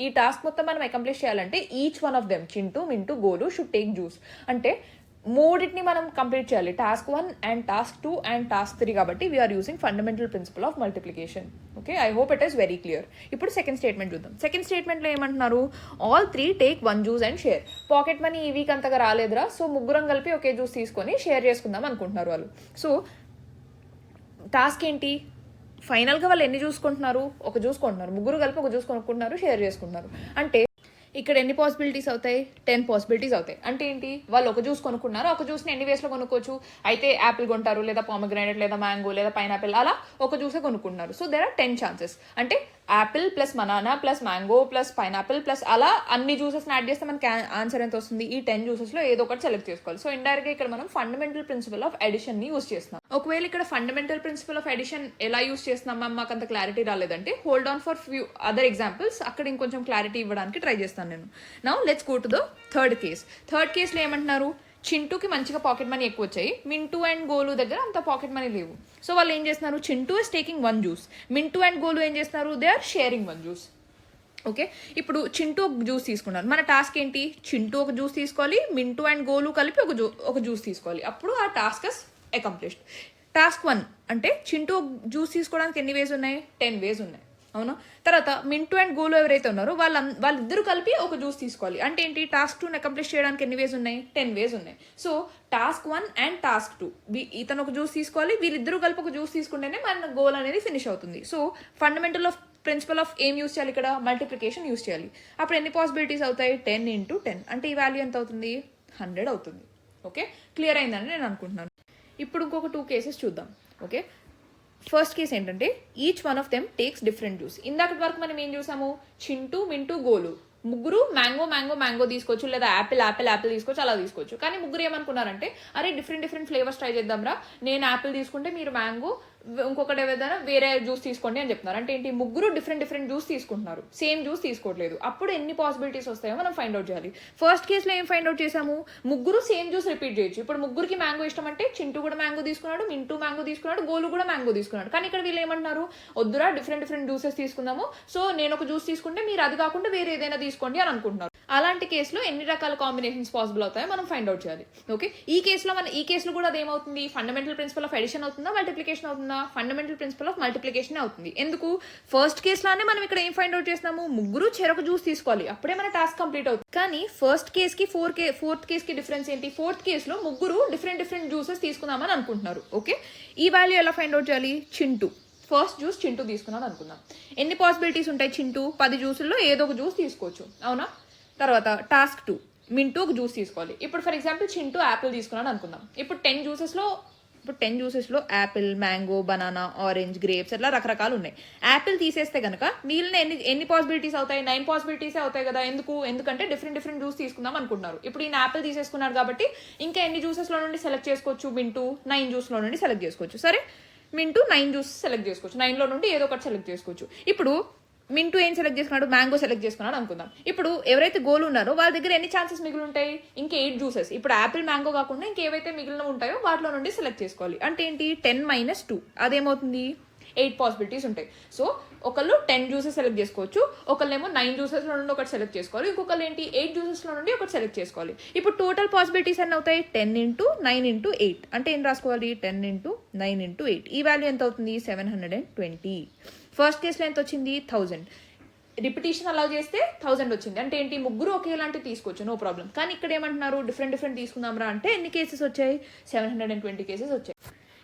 ఈ టాస్క్ మొత్తం మనం అకంప్లిష్ చేయాలంటే each one of them, Chintu, Mintu, Golu should take juice. అంటే మూడింటిని మనం కంప్లీట్ చేయాలి, task 1 and task 2 and task 3. కాబట్టి we are using fundamental principle of multiplication. Okay, I hope it is very clear. ఇప్పుడు సెకండ్ స్టేట్మెంట్ చూద్దాం. సెకండ్ స్టేట్మెంట్లో ఏమంటున్నారు? All 3 take 1 juice and share. Pocket money ఈ వీక్ అంతగా రాలేదురా, సో ముగ్గురం కలిపి ఒకే జ్యూస్ తీసుకొని షేర్ చేసుకుందాం అనుకుంటున్నారు వాళ్ళు. సో టాస్క్ ఏంటి? ఫైనల్గా వాళ్ళు ఎన్ని చూసుకుంటున్నారు? ఒక జ్యూస్ కొంటున్నారు, ముగ్గురు కలిపి ఒక జ్యూస్ కొనుక్కుంటున్నారు, షేర్ చేసుకుంటున్నారు. అంటే ఇక్కడ ఎన్ని పాసిబిలిటీస్ అవుతాయి? 10 పాసిబిలిటీస్ అవుతాయి. అంటే ఏంటి? వాళ్ళు ఒక జ్యూస్ కొనుక్కున్నారు, ఒక జ్యూస్ని ఎన్ని వేస్లో కొనుక్కోవచ్చు? అయితే యాపిల్ కొంటారు, లేదా పామగ్రానేట్, లేదా మ్యాంగో, లేదా పైనాపిల్, అలా ఒక జ్యూసే కొనుక్కుంటున్నారు. So there are 10 chances. అంటే apple plus banana plus mango plus pineapple plus అలా అన్ని జ్యూసెస్ని యాడ్ చేస్తే మనకి ఆన్సర్ ఎంత వస్తుంది? ఈ 10 జ్యూసెస్లో ఏదో ఒకటి సెలెక్ట్ చేసుకోవాలి. సో ఇండైరెక్ట్గా ఇక్కడ మనం ఫండమెంటల్ ప్రిన్సిపల్ ఆఫ్ అడిషన్ని యూజ్ చేస్తున్నాం. ఒకవేళ ఇక్కడ ఫండమెంటల్ ప్రిన్సిపల్ ఆఫ్ అడిషన్ ఎలా యూజ్ చేస్తున్నాం మాకు అంత క్లారిటీ రాలేదంటే hold on for few other examples, అక్కడ ఇంకొంచెం క్లారిటీ ఇవ్వడానికి ట్రై చేస్తాను నేను. Now let's go to the third case. Third కేసులో ఏమంటున్నారు? చింటూకి మంచిగా పాకెట్ మనీ ఎక్కువ వచ్చాయి, మింటూ అండ్ గోలు దగ్గర అంత పాకెట్ మనీ లేవు. సో వాళ్ళు ఏం చేస్తున్నారు? Chintu is taking 1 juice, Mintu and Golu ఏం చేస్తున్నారు? They are sharing 1 juice. Okay, ఇప్పుడు చింటూ ఒక జ్యూస్ తీసుకున్నారు. మన టాస్క్ ఏంటి? చింటూ ఒక జ్యూస్ తీసుకోవాలి, మింటూ అండ్ గోలు కలిపి ఒక జ్యూస్ తీసుకోవాలి. అప్పుడు ఆ టాస్క్ ఇస్ అకంప్లిష్డ్. టాస్క్ 1 అంటే చింటూ జ్యూస్ తీసుకోవడానికి ఎన్ని వేస్ ఉన్నాయి? 10 వేస్ ఉన్నాయి, అవునా? తర్వాత మింటూ అండ్ గోలు ఎవరైతే ఉన్నారో వాళ్ళిద్దరు కలిపి ఒక జ్యూస్ తీసుకోవాలి. అంటే ఏంటి? టాస్క్ 2ని అకంప్లిష్ చేయడానికి ఎన్ని వేస్ ఉన్నాయి? 10 వేస్ ఉన్నాయి. సో టాస్క్ 1 అండ్ టాస్క్ 2 ఇతను ఒక జ్యూస్ తీసుకోవాలి, వీళ్ళిద్దరూ కలిపి ఒక జ్యూస్ తీసుకుంటేనే మన గోల్ అనేది ఫినిష్ అవుతుంది. So fundamental of principle of ఏం యూస్ చేయాలి? ఇక్కడ మల్టిప్లికేషన్ యూస్ చేయాలి. అప్పుడు ఎన్ని పాసిబిలిటీస్ అవుతాయి? 10 × 10 అంటే ఈ వాల్యూ ఎంత అవుతుంది? 100 అవుతుంది. ఓకే, క్లియర్ అయిందని నేను అనుకుంటున్నాను. ఇప్పుడు ఇంకొక 2 కేసెస్ చూద్దాం. ఓకే, ఫస్ట్ కేసు ఏంటంటే each one of them takes different juice. ఇందాకటి వరకు మనం ఏం చూసాము? చింటూ, మింటూ, గోలు ముగ్గురు మ్యాంగో తీసుకోవచ్చు, లేదా యాపిల్ తీసుకోవచ్చు, అలా తీసుకోవచ్చు. కానీ ముగ్గురు ఏమనుకున్నారంటే అరే డిఫరెంట్ ఫ్లేవర్స్ ట్రై చేద్దాం రా, నేను యాపిల్ తీసుకుంటే మీరు మ్యాంగో, ఇంకొకటి ఏదైనా వేరే జ్యూస్ తీసుకోండి అని చెప్తున్నారు. అంటే ఏంటి, ముగ్గురు డిఫరెంట్ జ్యూస్ తీసుకుంటున్నారు, సేమ్ జ్యూస్ తీసుకోవట్లేదు. అప్పుడు ఎన్ని పాసిబిలిటీస్ వస్తాయో మనం ఫైండ్ అవుట్ చేయాలి. ఫస్ట్ కేసులో ఏం ఫైండ్ అవుట్ చేసాము, ముగ్గురు సేమ్ జ్యూస్ రిపీట్ చేయొచ్చు. ఇప్పుడు ముగ్గురికి మ్యాంగో ఇష్టం అంటే చింటూ కూడా మ్యాంగో తీసుకున్నాడు, మింటూ మ్యాంగో తీసుకున్నాడు, గోలు కూడా మ్యాంగో తీసుకున్నాడు. కానీ ఇక్కడ వీళ్ళు ఏమంటున్నారు, వద్దురా డిఫరెంట్ జ్యూసెస్ తీసుకుందాము, సో నేను ఒక జ్యూస్ తీసుకుంటే మీరు అది కాకుండా వేరే ఏదైనా తీసుకోండి అని అనుకుంటున్నారు. అలాంటి కేసులో ఎన్ని రకాల కాంబినేషన్స్ పాసిబుల్ అవుతాయో మనం ఫైండ్ అవుట్ చేయాలి. ఓకే, ఈ కేసులో కూడా అదేమవుతుంది, ఫండమెంటల్ ప్రిన్సిపల్ ఆఫ్ ఎడిషన్ అవుతుందా మల్టిప్లికేషన్ అవుతుందా, ఫండమెంటల్ ప్రిన్సిపల్ ఆఫ్ మల్టిప్లికేషన్ అవుతుంది. ఎందుకు, ఫస్ట్ కేసులోనే మనం ఇక్కడ ఏం ఫైండ్ అవుట్ చేస్తున్నాము, ముగ్గురు చెరొక జ్యూస్ తీసుకోవాలి, అప్పుడే మన టాస్క్ కంప్లీట్ అవుతుంది. కానీ ఫస్ట్ కేస్ కి ఫోర్త్ కేస్ కి డిఫరెన్స్ ఏంటి, ఫోర్త్ కేసులో ముగ్గురు డిఫరెంట్ జ్యూసెస్ తీసుకుందామని అనుకుంటున్నారు. ఓకే, ఈ వాల్యూ ఎలా ఫైండ్ అవుట్ చేయాలి, చింటూ ఫస్ట్ జ్యూస్ చింటూ తీసుకున్నాను అనుకుందాం. ఎన్ని పాసిబిలిటీస్ ఉంటాయి, చింటూ 10 జ్యూసుల్లో ఏదో ఒక జ్యూస్ తీసుకోవచ్చు, అవునా. తర్వాత టాస్క్ 2, మింటూ ఒక జ్యూస్ తీసుకోవాలి. ఇప్పుడు ఫర్ ఎగ్జాంపుల్ చింటూ యాపిల్ తీసుకున్నాను అనుకుందాం. ఇప్పుడు 10 జ్యూసెస్లో apple, mango, banana, orange, grapes అట్లా రకరకాలు ఉన్నాయి. యాపిల్ తీసేస్తే కనుక మిగిలిన ఎన్ని పాసిబిలిటీస్ అవుతాయి, 9 పాసిబిలిటీస్ అవుతాయి కదా. ఎందుకంటే డిఫరెంట్ జ్యూస్ తీసుకుందాం అనుకుంటున్నారు. ఇప్పుడు ఈయన యాపిల్ తీసేసుకున్నారు కాబట్టి ఇంకా ఎన్ని జ్యూసెస్లో నుండి సెలెక్ట్ చేసుకోవచ్చు, మింటూ 9 జ్యూస్లో నుండి సెలెక్ట్ చేసుకోవచ్చు. సరే, మింటూ 9 జ్యూస్ సెలెక్ట్ చేసుకోవచ్చు, 9లో నుండి ఏదో ఒకటి సెలెక్ట్ చేసుకోవచ్చు. ఇప్పుడు మింటూ ఏం సెలెక్ట్ చేసుకున్నాడు, మ్యాంగో సెలెక్ట్ చేసుకున్నాడు అనుకుందాం. ఇప్పుడు ఎవరైతే గోల్ ఉన్నారో వాళ్ళ దగ్గర ఎన్ని ఛాన్సెస్ మిగిలి ఉంటాయి, ఇంకా 8 జ్యూసెస్. ఇప్పుడు యాపిల్, మ్యాంగో కాకుండా ఇంకేవైతే మిగిలిన ఉంటాయో వాటిలో నుండి సెలెక్ట్ చేసుకోవాలి. అంటే ఏంటి, 10 - 2 అదేమవుతుంది, 8 పాసిబిలిటీస్ ఉంటాయి. సో ఒకళ్ళు 10 జ్యూసెస్ సెలెక్ట్ చేసుకోవచ్చు, ఒకళ్ళేమో 9 జ్యూసెస్లో నుండి ఒకటి సెలెక్ట్ చేసుకోవాలి, ఇంకొకళ్ళు ఏంటి 8 జ్యూసెస్లో నుండి ఒకటి సెలెక్ట్ చేసుకోవాలి. ఇప్పుడు టోటల్ పాసిబిలిటీస్ ఎన్ని అవుతాయి, 10 × 9 × 8. అంటే ఏం రాసుకోవాలి, 10 × 9 × 8. ఈ వాల్యూ ఎంత అవుతుంది, 720. ఫస్ట్ కేసులో ఎంత వచ్చింది, 1000. రిపిటేషన్ అలా చేస్తే 1000 వచ్చింది. అంటే ఏంటి, ముగ్గురు ఒకేలాంటివి తీసుకోవచ్చు, నో ప్రాబ్లం. కానీ ఇక్కడ ఏమంటున్నారు, డిఫరెంట్ తీసుకుందాంరా అంటే ఎన్ని కేసెస్ వచ్చాయి, 720 కేసెస్ వచ్చాయి.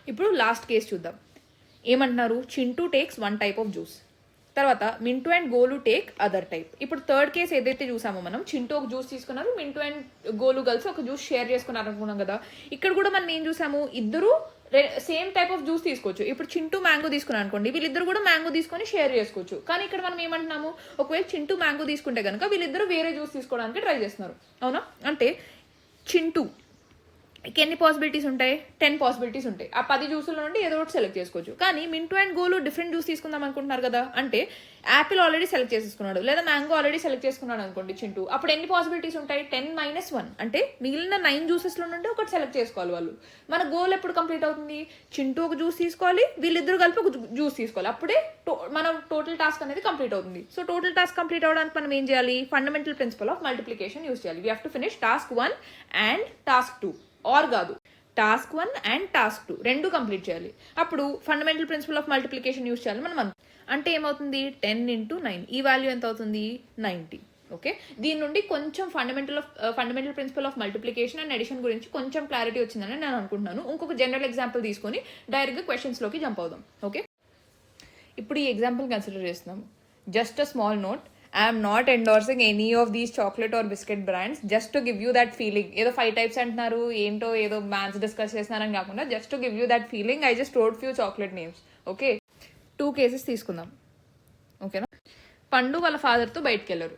ఇప్పుడు లాస్ట్ కేసు చూద్దాం. ఏమంటున్నారు, Chintu takes 1 type of juice, తర్వాత Mintu and Golu take other type. ఇప్పుడు థర్డ్ కేసు ఏదైతే చూసామో మనం, చింటూ ఒక జ్యూస్ తీసుకున్నారు, మింటూ అండ్ గోలు కలిసి ఒక జ్యూస్ షేర్ చేసుకున్నారు అనుకున్నాం కదా. ఇక్కడ కూడా మనం ఏం చూసాము, ఇద్దరు సేమ్ టైప్ ఆఫ్ జ్యూస్ తీసుకోవచ్చు. ఇప్పుడు చింటూ మ్యాంగో తీసుకున్నాను అనుకోండి, వీళ్ళిద్దరు కూడా మ్యాంగో తీసుకొని షేర్ చేసుకోవచ్చు. కానీ ఇక్కడ మనం ఏమంటున్నాము, ఒకవేళ చింటూ మ్యాంగో తీసుకుంటే కనుక వీళ్ళిద్దరు వేరే జ్యూస్ తీసుకోవడానికి ట్రై చేస్తున్నారు, అవునా. అంటే చింటూ ఎన్ని పాసిబిలిటీస్ ఉంటాయి, 10 పాసిబిలిటీస్ ఉంటాయి. ఆ 10 జ్యూసుల నుండి ఏదో ఒకటి సెలెక్ట్ చేసుకోవచ్చు. కానీ Mintu and goal different juice తీసుకుందాం అనుకుంటున్నారు కదా. అంటే యాపిల్ ఆల్రెడీ సెలెక్ట్ చేసుకున్నాడు, లేదా మ్యాంగో ఆల్రెడీ సెలెక్ట్ చేసుకున్నాడు అనుకోండి చింటూ. అప్పుడు ఎన్ని పాసిబిలిటీస్ ఉంటాయి, 10 - 1. అంటే మిగిలిన 9 జ్యూసెస్లో నుండి ఒకటి సెలెక్ట్ చేసుకోవాలి వాళ్ళు. మన గోల్ ఎప్పుడు కంప్లీట్ అవుతుంది, చింటూ ఒక జ్యూస్ తీసుకోవాలి, వీళ్ళిద్దరు కలిపి ఒక జ్యూస్ తీసుకోవాలి, అప్పుడే మన టోటల్ టాస్క్ అనేది కంప్లీట్ అవుతుంది. సో టోటల్ టాస్క్ కంప్లీట్ అవ్వడానికి మనం ఏం చేయాలి, fundamental principle of multiplication use చేయాలి. We have to finish task 1 and task 2. Or కాదు, టాస్క్ 1 అండ్ టాస్క్ 2 రెండు కంప్లీట్ చేయాలి. అప్పుడు fundamental principle of multiplication use చేయాలి మనం. అంటే ఏమవుతుంది, 10 × 9. ఈ వాల్యూ ఎంత అవుతుంది, 90. ఓకే, దీని నుండి కొంచెం fundamental principle of multiplication and addition గురించి కొంచెం క్లారిటీ వచ్చిందని నేను అనుకుంటున్నాను. ఇంకొక జనరల్ ఎగ్జాంపుల్ తీసుకొని డైరెక్ట్గా క్వశ్చన్స్లోకి జంప్ అవుదాం. ఓకే, ఇప్పుడు ఈ ఎగ్జాంపుల్ కన్సిడర్ చేస్తున్నాము. Just a small note, I'm not endorsing any of these chocolate are biscuit brands, just to give you that feeling. ఏదో 5 types అంటున్నారు, ఏంటో ఏదో మ్యాథ్స్ డిస్కస్ చేస్తున్నారని కాకుండా just to give you that feeling I just road few chocolate names. Okay, 2 cases తీసుకుందాం. ఓకేనా, పండు వాళ్ళ ఫాదర్తో బయటకు వెళ్ళారు,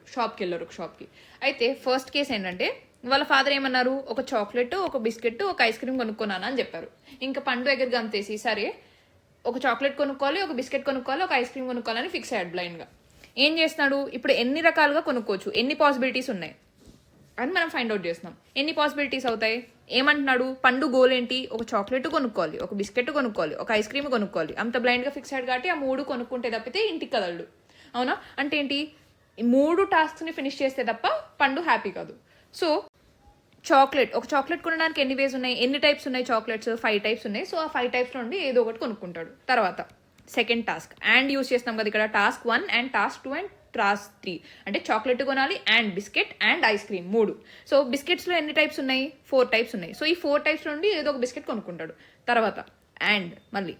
షాప్కి. అయితే ఫస్ట్ కేసు ఏంటంటే, వాళ్ళ ఫాదర్ ఏమన్నారు, ఒక చాక్లెట్, ఒక బిస్కెట్, ఒక ఐస్ క్రీమ్ కొనుక్కున్నాను అని చెప్పారు. ఇంకా పండు దగ్గర గంతేసి, సరే ఒక చాక్లెట్ కొనుక్కోవాలి, ఒక బిస్కెట్ కొనుక్కోవాలి, ఒక ఐస్ క్రీమ్ కొనుక్కోవాలని ఫిక్స్ అయ్యాడు బ్లైండ్గా. ఏం చేస్తున్నాడు, ఇప్పుడు ఎన్ని రకాలుగా కొనుక్కోవచ్చు, ఎన్ని పాసిబిలిటీస్ ఉన్నాయి అని మనం ఫైండ్ అవుట్ చేస్తున్నాం. ఎన్ని పాసిబిలిటీస్ అవుతాయి, ఏమంటున్నాడు, పండు గోల్ ఏంటి, ఒక చాక్లెట్ కొనుక్కోవాలి, ఒక బిస్కెట్ కొనుక్కోవాలి, ఒక ఐస్ క్రీమ్ కొనుక్కోవాలి. అంత బ్లైండ్గా ఫిక్స్ అయ్యాడు కాబట్టి ఆ 3 కొనుక్కుంటే తప్పితే ఇంటికి కదలడు, అవునా. అంటే ఏంటి, 3 టాస్క్ని ఫినిష్ చేస్తే తప్ప పండు హ్యాపీ కాదు. సో ఒక చాక్లెట్ కొనడానికి ఎన్ని వేస్ ఉన్నాయి, ఎన్ని టైప్స్ ఉన్నాయి చాక్లెట్స్, 5 types ఉన్నాయి. సో ఆ 5 types నుండి ఏదో ఒకటి కొనుక్కుంటాడు. తర్వాత సెకండ్ టాస్క్ అండ్ యూస్ చేస్తాం కదా ఇక్కడ, task 1 and task 2 and task 3. అంటే చాక్లెట్ కొనాలి and biscuit and ice cream 3. So బిస్కెట్స్లో ఎన్ని టైప్స్ ఉన్నాయి, 4 types ఉన్నాయి. సో ఈ 4 types నుండి ఏదో ఒక బిస్కెట్ కొనుక్కుంటాడు. తర్వాత అండ్ మళ్ళీ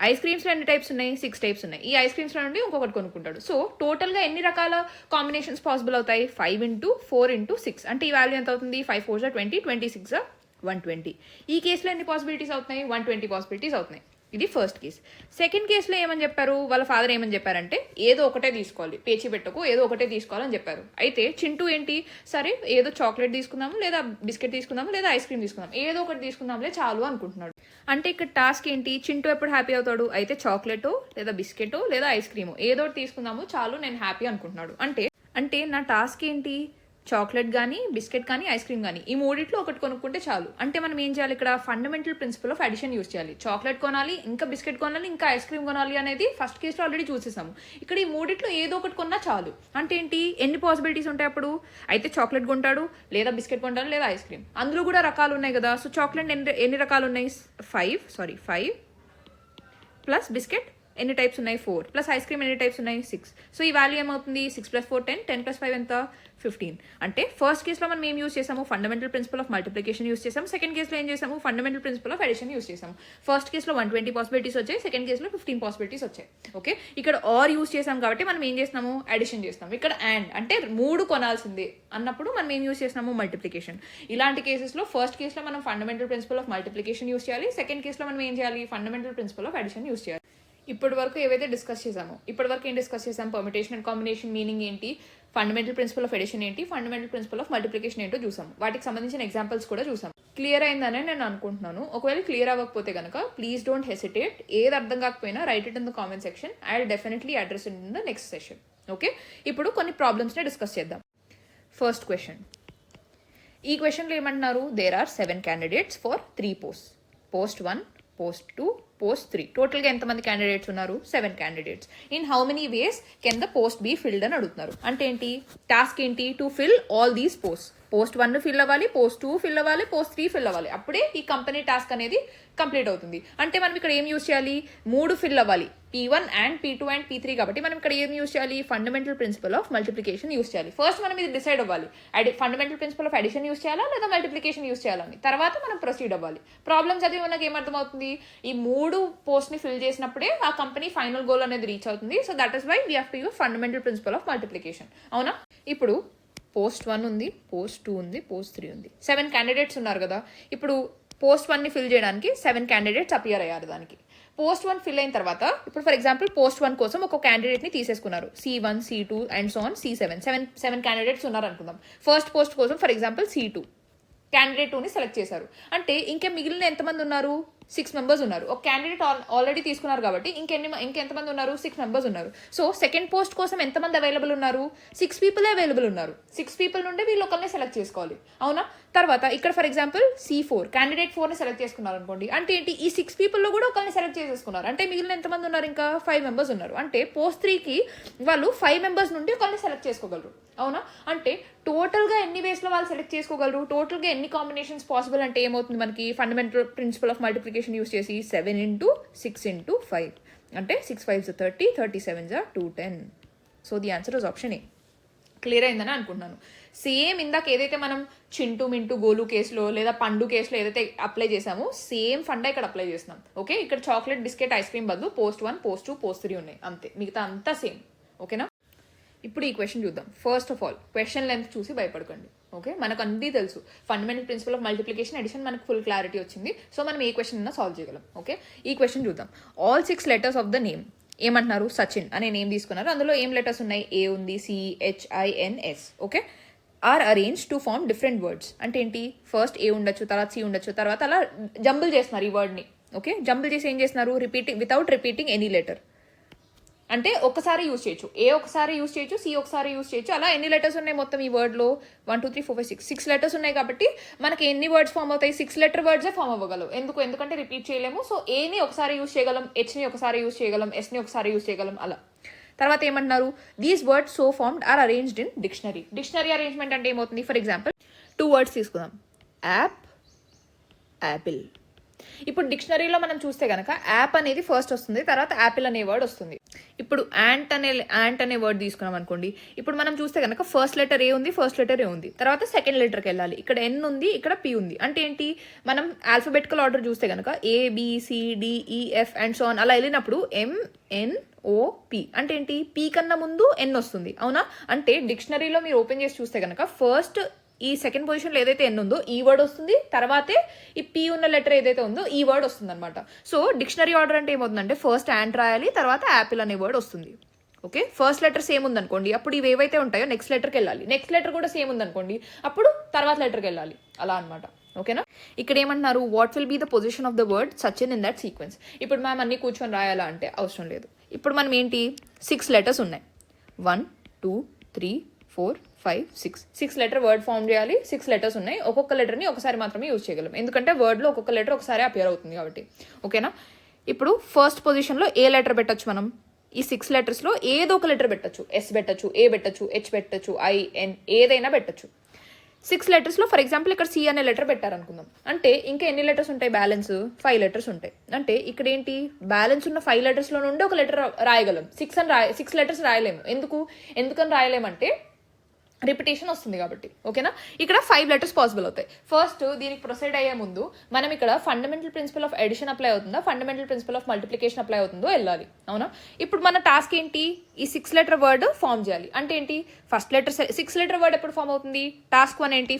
ఐస్ క్రీమ్స్లో ఎన్ని టైప్స్ ఉన్నాయి, 6 types ఉన్నాయి. ఈ ఐస్ క్రీమ్స్లో నుండి ఇంకొకటి కొనుక్కుంటాడు. సో టోటల్గా ఎన్ని రకాల కాంబినేషన్స్ పాసిబుల్ అవుతాయి, 5 × 4 × 6. అంటే ఈ వాల్యూ ఎంత అవుతుంది, 5 4 20, 26 120. ఈ కేసులో ఎన్ని పాసిబిలిటీస్ అవుతున్నాయి, 120 పాసిబిలిటీస్ అవుతున్నాయి. ఇది ఫస్ట్ కేస్. సెకండ్ కేసులో ఏమని చెప్పారు, వాళ్ళ ఫాదర్ ఏమని చెప్పారంటే ఏదో ఒకటే తీసుకోవాలి, పేచి పెట్టకు, ఏదో ఒకటే తీసుకోవాలని చెప్పారు. అయితే చింటూ ఏంటి, సరే ఏదో చాక్లెట్ తీసుకుందాము, లేదా బిస్కెట్ తీసుకుందాము, లేదా ఐస్ క్రీమ్ తీసుకుందాం, ఏదో ఒకటి తీసుకుందాంలే చాలు అనుకుంటున్నాడు. అంటే ఇక్కడ టాస్క్ ఏంటి, చింటూ ఎప్పుడు హ్యాపీ అవుతాడు, అయితే చాక్లెటో లేదా బిస్కెటో లేదా ఐస్ క్రీమో ఏదో ఒకటి తీసుకుందాము చాలు నేను హ్యాపీ అనుకుంటున్నాడు. అంటే నా టాస్క్ ఏంటి, చాక్లెట్ కానీ బిస్కెట్ కానీ ఐస్ క్రీమ్ కానీ ఈ మూడిట్లో ఒకటి కొనుక్కుంటే చాలు. అంటే మనం ఏం చేయాలి, ఇక్కడ fundamental principle of addition use చేయాలి. చాక్లెట్ కొనాలి, ఇంకా బిస్కెట్ కొనాలి, ఇంకా ఐస్ క్రీమ్ కొనాలి అనేది ఫస్ట్ కేసులో ఆల్రెడీ చూసేసాము. ఇక్కడ ఈ మూడిట్లో ఏదో ఒకటి కొన్నా చాలు. అంటే ఏంటి, ఎన్ని పాసిబిలిటీస్ ఉంటాయి అప్పుడు, అయితే చాక్లెట్ కొంటాడు, లేదా బిస్కెట్ కొంటాడు, లేదా ఐస్ క్రీమ్. అందులో కూడా రకాలు ఉన్నాయి కదా. సో చాక్లెట్ ఎన్ని రకాలు ఉన్నాయి, 5 ప్లస్ బిస్కెట్ ఎన్ని టైప్స్ ఉన్నాయి, 4 ప్లస్ ఐస్ క్రీమ్ ఎన్ని టైప్స్ ఉన్నాయి, 6. సో ఈ వాల్యూ ఏమవుతుంది, 6 + 4 10, 10 + 5 ఎంత, 15. అంటే ఫస్ట్ కేసులో మనం ఏం యూస్ చేసాము, fundamental principle of multiplication use చేసాము. సెకండ్ కేసులో ఏం చేసాము, fundamental principle of addition use చేసాము. ఫస్ట్ కేసులో 120 పాసిబిలిటీస్ వచ్చాయి, సెకండ్ కేసులో 15 పాసిబిలిటీస్ వచ్చాయి. ఓకే, ఇక్కడ ఆర్ యూస్ చేసాం కాబట్టి మనం ఏం చేస్తున్నాము, అడిషన్ చేస్తాము. ఇక్కడ అండ్ అంటే 3 కొనాల్సిందే అన్నప్పుడు మనం ఏం యూస్ చేస్తున్నాము, మల్టిప్లికేషన్. ఇలాంటి కేసెస్లో ఫస్ట్ కేసులో మనం fundamental principle of multiplication use చేయాలి, సెకండ్ కేసులో మనం ఏం చేయాలి, fundamental principle of addition use చేయాలి. ఇప్పటి వరకు ఏవైతే డిస్కస్ చేసామో, ఇప్పటి వరకు ఏం డిస్కస్ చేసాం, పర్మిటేషన్ అండ్ కాంబినేషన్ మీనింగ్ ఏంటి, ఫండమెంటల్ ప్రిన్సిపల్ ఆఫ్ ఎడిషన్ ఏంటి, ఫండమెంటల్ ప్రిన్సిపల్ ఆఫ్ మల్టిప్లికేషన్ ఏంటో చూసాం. వాటికి సంబంధించిన ఎగ్జాంపుల్స్ కూడా చూసాం. క్లియర్ అయిందనే నేను అనుకుంటున్నాను. ఒకవేళ క్లియర్ అవ్వకపోతే కనుక ప్లీజ్ డోంట్ హెసిటేట్. ఏది అర్థం కాకపోయినా write it in the comment section. I will definitely address it in the next session. Okay, ఇప్పుడు కొన్ని ప్రాబ్లమ్స్ని డిస్కస్ చేద్దాం. First question. ఈ క్వశ్చన్లో ఏమంటున్నారు, there are 7 candidates for 3 posts. Post 1, post 2, post 3. టోటల్గా ఎంతమంది క్యాండిడేట్స్ ఉన్నారు, 7 candidates. In how many ways can the post be filled అని అడుగుతున్నారు. అంటే ఏంటి, టాస్క్ ఏంటి, to fill all these post. Post 1 fill అవ్వాలి, పోస్ట్ 2 ఫిల్ అవ్వాలి, పోస్ట్ 3 ఫిల్ అవ్వాలి. అప్పుడే ఈ కంపెనీ టాస్క్ అనేది కంప్లీట్ అవుతుంది. అంటే మనం ఇక్కడ ఏం యూస్ చేయాలి, 3 ఫిల్ అవ్వాలి, P1 and P2 and P3 కాబట్టి మనం ఇక్కడ ఏం యూస్ చేయాలి, fundamental principle of multiplication use చేయాలి. ఫస్ట్ మనం ఇది డిసైడ్ అవ్వాలి, fundamental principle of addition use చేయాలా లేదా మల్టిప్లికేషన్ యూస్ చేయాలని. తర్వాత మనం ప్రొసీడ్ అవ్వాలి. ప్రాబ్లమ్ చదివి మనకి ఏమర్థమవుతుంది, ఈ 3 పోస్ట్ని ఫిల్ చేసినప్పుడే ఆ కంపెనీ ఫైనల్ గోల్ అనేది రీచ్ అవుతుంది. So that is why we have to use fundamental principle of multiplication. అవునా, ఇప్పుడు పోస్ట్ 1 ఉంది, పోస్ట్ 2 ఉంది, పోస్ట్ 3 ఉంది. 7 candidates ఉన్నారు కదా. ఇప్పుడు పోస్ట్ 1ని ఫిల్ చేయడానికి 7 candidates అపియర్ అయ్యారు. దానికి పోస్ట్ 1 ఫిల్ అయిన తర్వాత ఇప్పుడు ఫర్ ఎగ్జాంపుల్ పోస్ట్ 1 కోసం ఒక క్యాండిడేట్ని తీసేసుకున్నారు, C1, C2 and so on C7. 7 candidates ఉన్నారు అనుకుందాం. ఫస్ట్ పోస్ట్ కోసం ఫర్ ఎగ్జాంపుల్ C2 క్యాండిడేట్ 2ని సెలెక్ట్ చేశారు. అంటే ఇంకా మిగిలిన ఎంతమంది ఉన్నారు, 6 members ఉన్నారు. ఒక క్యాండిడేట్ ఆల్రెడీ తీసుకున్నారు కాబట్టి ఇంకెంతమంది ఉన్నారు, 6 members ఉన్నారు. సో సెకండ్ పోస్ట్ కోసం ఎంతమంది అవైలబుల్ ఉన్నారు, 6 people అవైలబుల్ ఉన్నారు. 6 people నుండి వీళ్ళు ఒకరిని సెలెక్ట్ చేసుకోవాలి. అవునా, తర్వాత ఇక్కడ ఫర్ ఎగ్జాంపుల్ C4 క్యాండిడేట్ 4ని సెలెక్ట్ చేసుకున్నారు అనుకోండి. అంటే ఏంటి, ఈ 6 peopleలో కూడా ఒకరిని సెలెక్ట్ చేసేసుకున్నారు. అంటే మిగిలిన ఎంతమంది ఉన్నారు, ఇంకా 5 members ఉన్నారు. అంటే పోస్ట్ 3కి వాళ్ళు 5 members నుండి ఒకరిని సెలెక్ట్ చేసుకోగలరు. అవునా, అంటే టోటల్గా ఎన్ని వేస్లో వాళ్ళు సెలెక్ట్ చేసుకోగలరు, టోటల్గా ఎన్ని కాంబినేషన్స్ పాసిబుల్ అంటే ఏమవుతుంది మనకి, fundamental principle of multiplication use చేసి 7 × 6 × 5 అంటే 6 5s 30, 37s 210. So the answer is option A. Clear అయిందని అనుకుంటున్నాను. సేమ్ ఇందాక ఏదైతే మనం చింటూ మింటూ గోలు కేసులో లేదా పండు కేసులో ఏదైతే అప్లై చేసామో సేమ్ ఫండా ఇక్కడ అప్లై చేస్తున్నాం. ఓకే, ఇక్కడ చాక్లెట్ బిస్కెట్ ఐస్ క్రీమ్ బదులు పోస్ట్ 1, పోస్ట్ 2, పోస్ట్ 3 ఉన్నాయి అంతే, మిగతా అంతా సేమ్. ఓకేనా, ఇప్పుడు ఈ క్వశ్చన్ చూద్దాం. First of all question length చూసి భయపడకండి. ఓకే, మనకు అన్నీ తెలుసు, fundamental principle of multiplication addition మనకు ఫుల్ క్లారిటీ వచ్చింది. సో మనం ఏ క్వశ్చన్ అయినా సాల్వ్ చేయగలం. ఓకే, ఈ క్వశ్చన్ చూద్దాం. All 6 letters of the name ఏమంటున్నారు, సచిన్ అనే నేమ్ తీసుకున్నారు. అందులో ఏం లెటర్స్ ఉన్నాయి, ఏ ఉంది, CHINS. Okay, are arrange to form different words. అంటే ఏంటి, ఫస్ట్ ఏ ఉండొచ్చు, తర్వాత C ఉండొచ్చు, తర్వాత అలా జంబుల్ చేస్తున్నారు ఈ వర్డ్ని. ఓకే, జంబుల్ చేసి ఏం చేస్తున్నారు, వితౌట్ రిపీటింగ్ ఎనీ లెటర్. అంటే ఒకసారి యూజ్ చేయొచ్చు, ఏ ఒకసారి యూజ్ చేయొచ్చు, C ఒకసారి యూజ్ చేయొచ్చు. అలా ఎన్ని లెటర్స్ ఉన్నాయి మొత్తం ఈ వర్డ్లో, 1 2 3 4 5 6 letters ఉన్నాయి కాబట్టి మనకి ఎన్ని వర్డ్స్ ఫామ్ అవుతాయి, 6 letter words ఫామ్ అవ్వగలవు. ఎందుకంటే రిపీట్ చేయలేము. సో ఏని ఒకసారి యూజ్ చేయగలం, Hని ఒకసారి యూజ్ చేయగలం, Sని ఒకసారి యూజ్ చేయగలం అలా. తర్వాత ఏమంటున్నారు, these words so formed are arranged in dictionary. Dictionary arrangement అంటే ఏమవుతుంది, ఫర్ ఎగ్జాంపుల్ 2 words తీసుకుందాం, యాప్, యాపిల్. ఇప్పుడు డిక్షనరీలో మనం చూస్తే కనుక యాప్ అనేది ఫస్ట్ వస్తుంది, తర్వాత యాపిల్ అనే వర్డ్ వస్తుంది. ఇప్పుడు యాంట్ అనే వర్డ్ తీసుకున్నాం అనుకోండి. ఇప్పుడు మనం చూస్తే కనుక ఫస్ట్ లెటర్ ఏ ఉంది, ఫస్ట్ లెటర్ ఏ ఉంది, తర్వాత సెకండ్ లెటర్కి వెళ్ళాలి. ఇక్కడ N ఉంది, ఇక్కడ P ఉంది. అంటే ఏంటి, మనం ఆల్ఫాబెటికల్ ఆర్డర్ చూస్తే కనుక ABCDEF అండ్ సో ఆన్ అలా వెళ్ళినప్పుడు MNOP అంటే ఏంటి, P కన్నా ముందు N వస్తుంది. అవునా, అంటే డిక్షనరీలో మీరు ఓపెన్ చేసి చూస్తే కనుక ఫస్ట్ ఈ సెకండ్ పొజిషన్లో ఏదైతే ఎన్ ఉందో ఈ వర్డ్ వస్తుంది, తర్వాతే ఈ పీ ఉన్న లెటర్ ఏదైతే ఉందో ఈ వర్డ్ వస్తుంది అనమాట. సో డిక్షనరీ ఆర్డర్ అంటే ఏమవుతుందంటే ఫస్ట్ యాంట్ రాయాలి, తర్వాత యాపిల్ అనే వర్డ్ వస్తుంది. ఓకే, ఫస్ట్ లెటర్ సేమ్ ఉందనుకోండి అప్పుడు ఇవి ఏవైతే ఉంటాయో నెక్స్ట్ లెటర్కి వెళ్ళాలి, నెక్స్ట్ లెటర్ కూడా సేమ్ ఉందనుకోండి అప్పుడు తర్వాత లెటర్కి వెళ్ళాలి, అలా అనమాట. ఓకేనా, ఇక్కడ ఏమంటున్నారు, what will be the position of the word Sachin in that sequence. ఇప్పుడు మనం అన్ని కూర్చొని రాయాలా అంటే అవసరం లేదు. ఇప్పుడు మనం ఏంటి 6 లెటర్స్ ఉన్నాయి, 1 2 3 4 5 6 లెటర్ వర్డ్ ఫామ్ చేయాలి. 6 లెటర్స్ ఉన్నాయి, ఒక్కొక్క లెటర్ని ఒకసారి మాత్రమే యూజ్ చేయగలం, ఎందుకంటే వర్డ్లో ఒక్కొక్క లెటర్ ఒకసారి అపియర్ అవుతుంది కాబట్టి. ఓకేనా, ఇప్పుడు ఫస్ట్ పొజిషన్లో ఏ లెటర్ పెట్టచ్చు మనం, ఈ 6 లెటర్స్లో ఏదో ఒక లెటర్ పెట్టచ్చు, ఎస్ పెట్టచ్చు, ఏ పెట్టచ్చు, హెచ్ పెట్టచ్చు, ఐ, ఎన్ ఏదైనా పెట్టచ్చు. 6 లెటర్స్లో ఫర్ ఎగ్జాంపుల్ ఇక్కడ సి అనే లెటర్ పెట్టారనుకుందాం, అంటే ఇంకా ఎన్ని లెటర్స్ ఉంటాయి, బ్యాలెన్స్ 5 లెటర్స్ ఉంటాయి. అంటే ఇక్కడ ఏంటి, బ్యాలెన్స్ ఉన్న 5 లెటర్స్లో నుండి ఒక లెటర్ రాయగలం, 6 లెటర్స్ రాయలేము. ఎందుకని రాయలేమంటే రిపిటేషన్ వస్తుంది కాబట్టి. ఓకేనా, ఇక్కడ 5 లెటర్స్ పాసిబుల్ అవుతాయి. ఫస్ట్ దీనికి ప్రొసీడ్ అయ్యే ముందు మనం ఇక్కడ fundamental principle of addition apply అవుతుందా, fundamental principle of multiplication apply అవుతుందో వెళ్ళాలి. అవునా, ఇప్పుడు మన టాస్క్ ఏంటి, ఈ 6 లెటర్ వర్డ్ ఫామ్ చేయాలి. అంటే ఏంటి, ఫస్ట్ లెటర్ 6 లెటర్ వర్డ్ ఎప్పుడు ఫామ్ అవుతుంది, టాస్క్ 1 ఏంటి,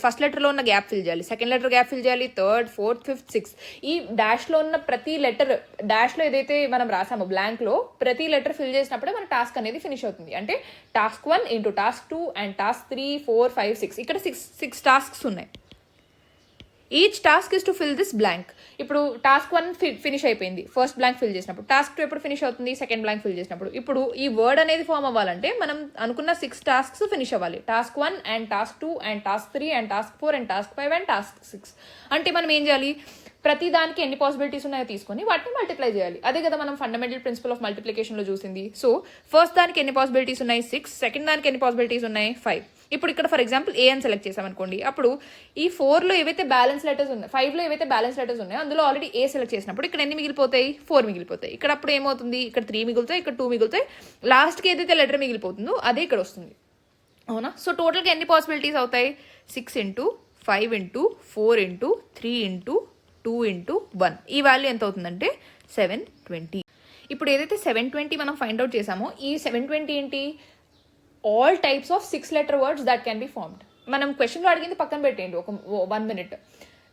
ఫస్ట్ లెటర్లో ఉన్న గ్యాప్ ఫిల్ చేయాలి, సెకండ్ లెటర్ గ్యాప్ ఫిల్ చేయాలి, థర్డ్, ఫోర్త్, ఫిఫ్త్, సిక్స్త్. ఈ డాష్లో ఉన్న ప్రతి లెటర్, డాష్లో ఏదైతే మనం రాసామో బ్లాంక్లో ప్రతి లెటర్ ఫిల్ చేసినప్పుడే మన టాస్క్ అనేది ఫినిష్ అవుతుంది. అంటే task 1 into task 2 and task 3 4 5 6 ఇక్కడ 6 టాస్క్స్ ఉన్నాయి. Each task is to fill this blank. ఇప్పుడు టాస్క్ 1 ఫినిష్ అయిపోయింది, ఫస్ట్ బ్లాంక్ ఫిల్ చేసినప్పుడు. టాస్క్ 2 ఎప్పుడు ఫినిష్ అవుతుంది, సెకండ్ బ్లాంక్ ఫిల్ చేసినప్పుడు. ఇప్పుడు ఈ వర్డ్ అనేది ఫామ్ అవ్వాలంటే మనం అనుకున్న 6 టాస్క్స్ ఫినిష్ అవ్వాలి, task 1 and task 2 and task 3 and task 4 and task 5 and task 6. అంటే మనం ఏం చేయాలి, ప్రతి దానికి ఎన్ని పాసిబిలిటీస్ ఉన్నాయో తీసుకొని వాటిని మల్టిప్లై చేయాలి. అదే కదా మనం ఫండమెంటల్ ప్రిన్సిపల్ ఆఫ్ మల్టిప్లికేషన్లో చూసింది. సో ఫస్ట్ దానికి ఎన్ని పాసిబిలిటీస్ ఉన్నాయి 6, సెకండ్ దానికి ఎన్ని పాసిబిలిటీస్ ఉన్నాయి 5. ఇప్పుడు ఇక్కడ ఫర్ ఎగ్జాంపుల్ ఏ అని సెలెక్ట్ చేసామనుకోండి, అప్పుడు ఈ 4లో ఏవైతే బ్యాలెన్స్ లెటర్స్ ఉన్నాయి, 5లో ఏవైతే బ్యాలెన్స్ లెటర్స్ ఉన్నాయో అందులో ఆల్రెడీ ఏ సెలెక్ట్ చేసినప్పుడు ఇక్కడ ఎన్ని మిగిలిపోతాయి, 4 మిగిలిపోతాయి. ఇక్కడ అప్పుడు ఏమవుతుంది, ఇక్కడ 3 మిగులుతాయి, ఇక్కడ 2 మిగులుతాయి, లాస్ట్కి ఏదైతే లెటర్ మిగిలిపోతుందో అదే ఇక్కడ వస్తుంది. అవునా, సో టోటల్గా ఎన్ని పాసిబిలిటీస్ అవుతాయి, 6 into 5 into 4 into 3 into 2 into 1. ఈ వాల్యూ ఎంత అవుతుందంటే 720. ఇప్పుడు ఏదైతే 720 మనం ఫైండ్ అవుట్ చేసామో ఈ 720 ఏంటి, all types of 6 letter words that can be formed. మనం క్వశ్చన్లో అడిగింది పక్కన పెట్టేయండి ఒక 1 minute.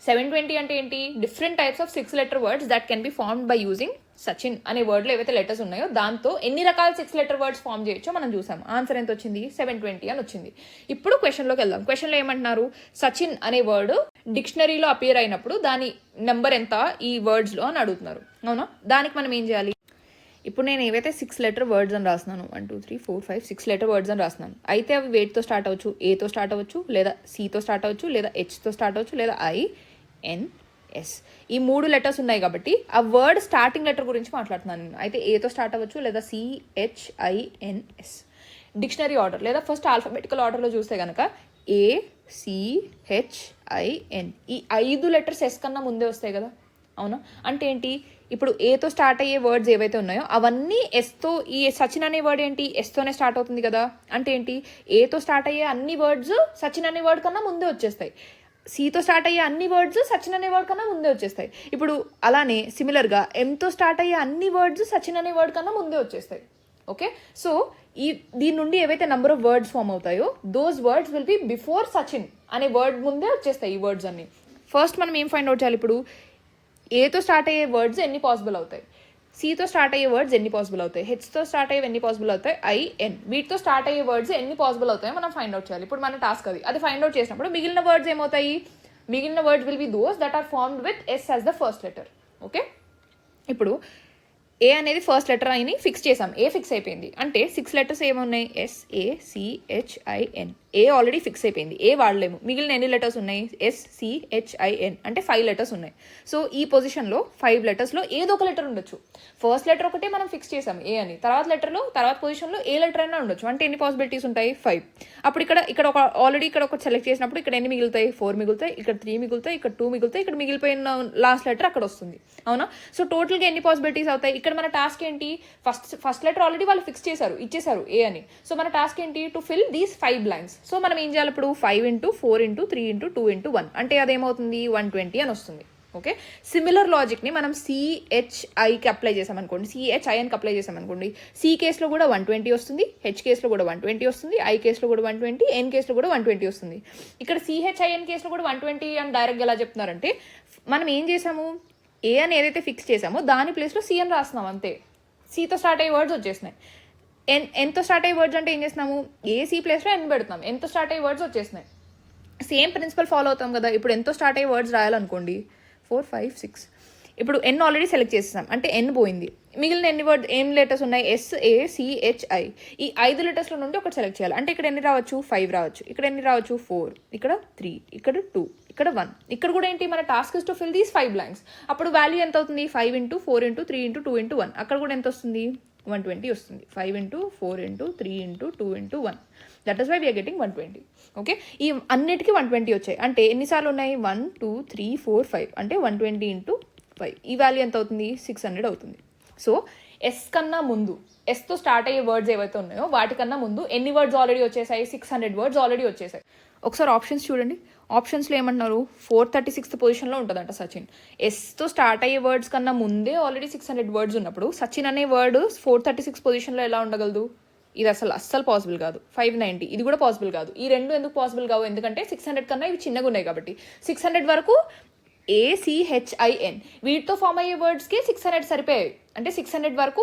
720 అంటే ఏంటి, different types of 6 letter words that can be formed by using Sachin అనే వర్డ్లో ఏవైతే లెటర్స్ ఉన్నాయో దాంతో ఎన్ని రకాల 6 లెటర్ వర్డ్స్ ఫామ్ చేయొచ్చో మనం చూసాం. ఆన్సర్ ఎంత వచ్చింది, 720 అని వచ్చింది. ఇప్పుడు క్వశ్చన్లోకి వెళ్దాం. క్వశ్చన్లో ఏమంటున్నారు, సచిన్ అనే వర్డ్ డిక్షనరీలో అపియర్ అయినప్పుడు దాని నెంబర్ ఎంత ఈ వర్డ్స్లో అని అడుగుతున్నారు. అవునా, దానికి మనం ఏం చేయాలి, ఇప్పుడు నేను ఏవైతే 6 లెటర్ వర్డ్స్ అని రాస్తున్నాను, 1 2 3 4 5 6 లెటర్ వర్డ్స్ అని రాస్తున్నాను. అయితే అవి వేటితో స్టార్ట్ అవ్వచ్చు, ఏతో స్టార్ట్ అవ్వచ్చు, లేదా సితో స్టార్ట్ అవ్వచ్చు, లేదా హెచ్తో స్టార్ట్ అవ్వచ్చు, లేదా ఐ, ఎన్, ఎస్. ఈ 3 లెటర్స్ ఉన్నాయి కాబట్టి ఆ వర్డ్ స్టార్టింగ్ లెటర్ గురించి మాట్లాడుతున్నాను నేను. అయితే ఏతో స్టార్ట్ అవ్వచ్చు, లేదా CHINS. డిక్షనరీ ఆర్డర్ లేదా ఫస్ట్ ఆల్ఫాబెటికల్ ఆర్డర్లో చూస్తే కనుక ACHIN, ఈ 5 లెటర్స్ ఎస్ కన్నా ముందే వస్తాయి కదా. అవునా, అంటే ఏంటి, ఇప్పుడు ఏతో స్టార్ట్ అయ్యే వర్డ్స్ ఏవైతే ఉన్నాయో అవన్నీ ఎస్తో, ఈ సచిన్ అనే వర్డ్ ఏంటి ఎస్తోనే స్టార్ట్ అవుతుంది కదా. అంటే ఏంటి, ఏతో స్టార్ట్ అయ్యే అన్ని వర్డ్స్ సచిన్ అనే వర్డ్ కన్నా ముందే వచ్చేస్తాయి, సితో స్టార్ట్ అయ్యే అన్ని వర్డ్స్ సచిన్ అనే వర్డ్ కన్నా ముందే వచ్చేస్తాయి. ఇప్పుడు అలానే సిమిలర్గా ఎంతో స్టార్ట్ అయ్యే అన్ని వర్డ్స్ సచిన్ అనే వర్డ్ కన్నా ముందే వచ్చేస్తాయి. ఓకే, సో దీని నుండి ఏవైతే నెంబర్ ఆఫ్ వర్డ్స్ ఫామ్ అవుతాయో those words will B before Sachin అనే వర్డ్ ముందే వచ్చేస్తాయి ఈ వర్డ్స్ అన్ని. ఫస్ట్ మనం ఏం ఫైండ్ అవుట్ చేయాలి, ఇప్పుడు ఏతో స్టార్ట్ అయ్యే వర్డ్స్ ఎన్ని పాసిబుల్ అవుతాయి, సితో స్టార్ట్ అయ్యే వర్డ్స్ ఎన్ని పాసిబుల్ అవుతాయి, హెచ్తో స్టార్ట్ అయ్యేవి ఎన్ని పాసిబుల్ అవుతాయి, IN, వీటితో స్టార్ట్ అయ్యే వర్డ్స్ ఎన్ని పాసిబుల్ అవుతాయో మనం ఫైండ్ అవుట్ చేయాలి. ఇప్పుడు మన టాస్క్ అది ఫైండ్ అవుట్ చేసినప్పుడు మిగిలిన వర్డ్స్ ఏమవుతాయి, మిగిలిన words will be those that are formed with S as the first letter. Okay, ఇప్పుడు ఏ అనేది ఫస్ట్ లెటర్ అని ఫిక్స్ చేసాం, ఏ ఫిక్స్ అయిపోయింది. అంటే 6 లెటర్స్ ఏమున్నాయి, SACHIN. ఏ ఆల్రెడీ ఫిక్స్ అయిపోయింది, ఏ వాడలేము. మిగిలిన ఎన్ని లెటర్స్ ఉన్నాయి, SCHIN, అంటే 5 లెటర్స్ ఉన్నాయి. సో ఈ పొజిషన్లో 5 లెటర్స్లో ఏదో ఒక లెటర్ ఉండొచ్చు. ఫస్ట్ లెటర్ ఒకటే మనం ఫిక్స్ చేసాం ఏ అని, తర్వాత పొజిషన్లో ఏ లెటర్ అయినా ఉండొచ్చు. అంటే ఎన్ని పాసిబిలిటీస్ ఉంటాయి, 5. అప్పుడు ఇక్కడ ఒక ఆల్రెడీ ఇక్కడ ఒక సెలెక్ట్ చేసినప్పుడు ఇక్కడ ఎన్ని మిగులుతాయి, 4 మిగులుతాయి, ఇక్కడ 3 మిగులుతాయి, ఇక్కడ 2 మిగులుతాయి, ఇక్కడ మిగిలిపోయిన లాస్ట్ లెటర్ అక్కడ వస్తుంది. అవునా, సో టోటల్గా ఎన్ని పాసిబిలిటీస్ అవుతాయి. ఇక్కడ మన టాస్క్ ఏంటి, ఫస్ట్ లెటర్ ఆల్రెడీ వాళ్ళు ఫిక్స్ చేశారు, ఇచ్చేసారు ఏ అని. సో మన టాస్క్ ఏంటి, to fill these 5 blanks. So మనం ఏం చేయాలి, ఇప్పుడు 5 ఇంటూ 4 ఇంటూ 3 ఇంటూ 2 ఇంటూ 1 అంటే అదేమవుతుంది 120 అని వస్తుంది. ఓకే, సిమిలర్ లాజిక్ని మనం సిహెచ్ఐకి అప్లై చేసామనుకోండి, సిహెచ్ఐఎన్కి అప్లై చేసామనుకోండి, సి కేసులో కూడా 120 వస్తుంది, హెచ్ కేసులో కూడా 120 వస్తుంది, ఐ కేసులో కూడా 120, ఎన్ కేసులో కూడా 120 వస్తుంది. ఇక్కడ సిహెచ్ఐఎన్ కేసులో కూడా 120 అని డైరెక్ట్గా ఎలా చెప్తున్నారంటే మనం ఏం చేసాము, ఏ అని ఏదైతే ఫిక్స్ చేసామో దాని ప్లేస్లో సి అని రాస్తున్నాం అంతే. సితో స్టార్ట్ అయ్యే వర్డ్స్ వచ్చేసినాయి. ఎన్తో స్టార్ట్ అయ్యే వర్డ్స్ అంటే ఏం చేస్తున్నాము, ఏ సి ప్లేస్లో ఎన్ పెడుతున్నాం, ఎంతో స్టార్ట్ అయ్యే వర్డ్స్ వచ్చేసినాయి. సేమ్ ప్రిన్సిపల్ ఫాలో అవుతాం కదా. ఇప్పుడు ఎంతో స్టార్ట్ అయ్యే వర్డ్స్ రాయాలనుకోండి, 4, 5, 6. ఇప్పుడు ఎన్ ఆల్రెడీ సెలెక్ట్ చేసేసాం అంటే ఎన్ పోయింది. మిగిలిన ఎన్ని వర్డ్స్ ఏం లెటర్స్ ఉన్నాయి, SACHI. ఈ 5 లెటర్స్లో నుండి ఒకటి సెలెక్ట్ చేయాలి. అంటే ఇక్కడ ఎన్ని రావచ్చు, 5 రావచ్చు. ఇక్కడ ఎన్ని రావచ్చు, 4. ఇక్కడ 3. ఇక్కడ 2. ఇక్కడ 1. ఇక్కడ కూడా ఏంటి, మన task is to fill these 5 blanks. అప్పుడు వాల్యూ ఎంత అవుతుంది, 5 × 4 × 3 × 2 × 1. అక్కడ కూడా ఎంత వస్తుంది, 120 వస్తుంది. 5 × 4 × 3 × 2 × 1. That is why we are getting 120. Okay, ఈ అన్నిటికీ 120 వచ్చాయి. అంటే ఎన్నిసార్లు ఉన్నాయి, 1, 2, 3, 4, 5. అంటే 120 × 5. ఈ వాల్యూ ఎంత అవుతుంది, 600 అవుతుంది. సో ఎస్ కన్నా ముందు, ఎస్తో స్టార్ట్ అయ్యే వర్డ్స్ ఏవైతే ఉన్నాయో వాటికన్నా ముందు ఎన్ని వర్డ్స్ ఆల్రెడీ వచ్చేసాయి, 600 వర్డ్స్ ఆల్రెడీ వచ్చేసాయి. ఒకసారి ఆప్షన్స్ చూడండి. ఆప్షన్స్లో ఏమంటున్నారు, 436th పొజిషన్లో ఉంటుందంట సచిన్. ఎస్తో స్టార్ట్ అయ్యే వర్డ్స్ కన్నా ముందే ఆల్రెడీ 600 వర్డ్స్ ఉన్నప్పుడు సచిన్ అనే వర్డ్ 436 పొజిషన్లో ఎలా ఉండగలదు? ఇది అస్సలు పాసిబుల్ కాదు. 590 ఇది కూడా పాసిబుల్ కాదు. ఈ రెండు ఎందుకు పాసిబుల్ కావు, ఎందుకంటే 600 కన్నా ఇవి చిన్నగా ఉన్నాయి కాబట్టి. 600 వరకు ACHIN వీటితో ఫామ్ అయ్యే వర్డ్స్కి 600 సరిపోయాయి. అంటే 600 వరకు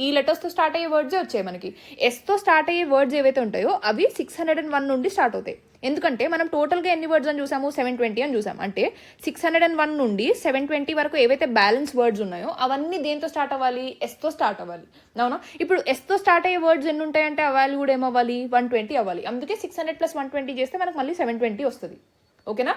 ఈ లెటర్స్తో స్టార్ట్ అయ్యే వర్డ్సే వచ్చాయి మనకి. ఎస్తో స్టార్ట్ అయ్యే వర్డ్స్ ఏవైతే ఉంటాయో అవి 601 నుండి స్టార్ట్ అవుతాయి. ఎందుకంటే మనం టోటల్గా ఎన్ని వర్డ్స్ అని చూసాము, 720 అని చూసాం. అంటే 601 నుండి 720 వరకు ఏవైతే బ్యాలెన్స్ వర్డ్స్ ఉన్నాయో అవన్నీ దేంతో స్టార్ట్ అవ్వాలి, ఎస్తో స్టార్ట్ అవ్వాలి. అవునా, ఇప్పుడు ఎస్తో స్టార్ట్ అయ్యే వర్డ్స్ ఎన్ని ఉంటాయంటే ఆ వాల్యూ కూడా ఏమవ్వాలి, 120 అవ్వాలి. అందుకే 600 + 120 చేస్తే మనకు మళ్ళీ 720 వస్తుంది. ఓకేనా?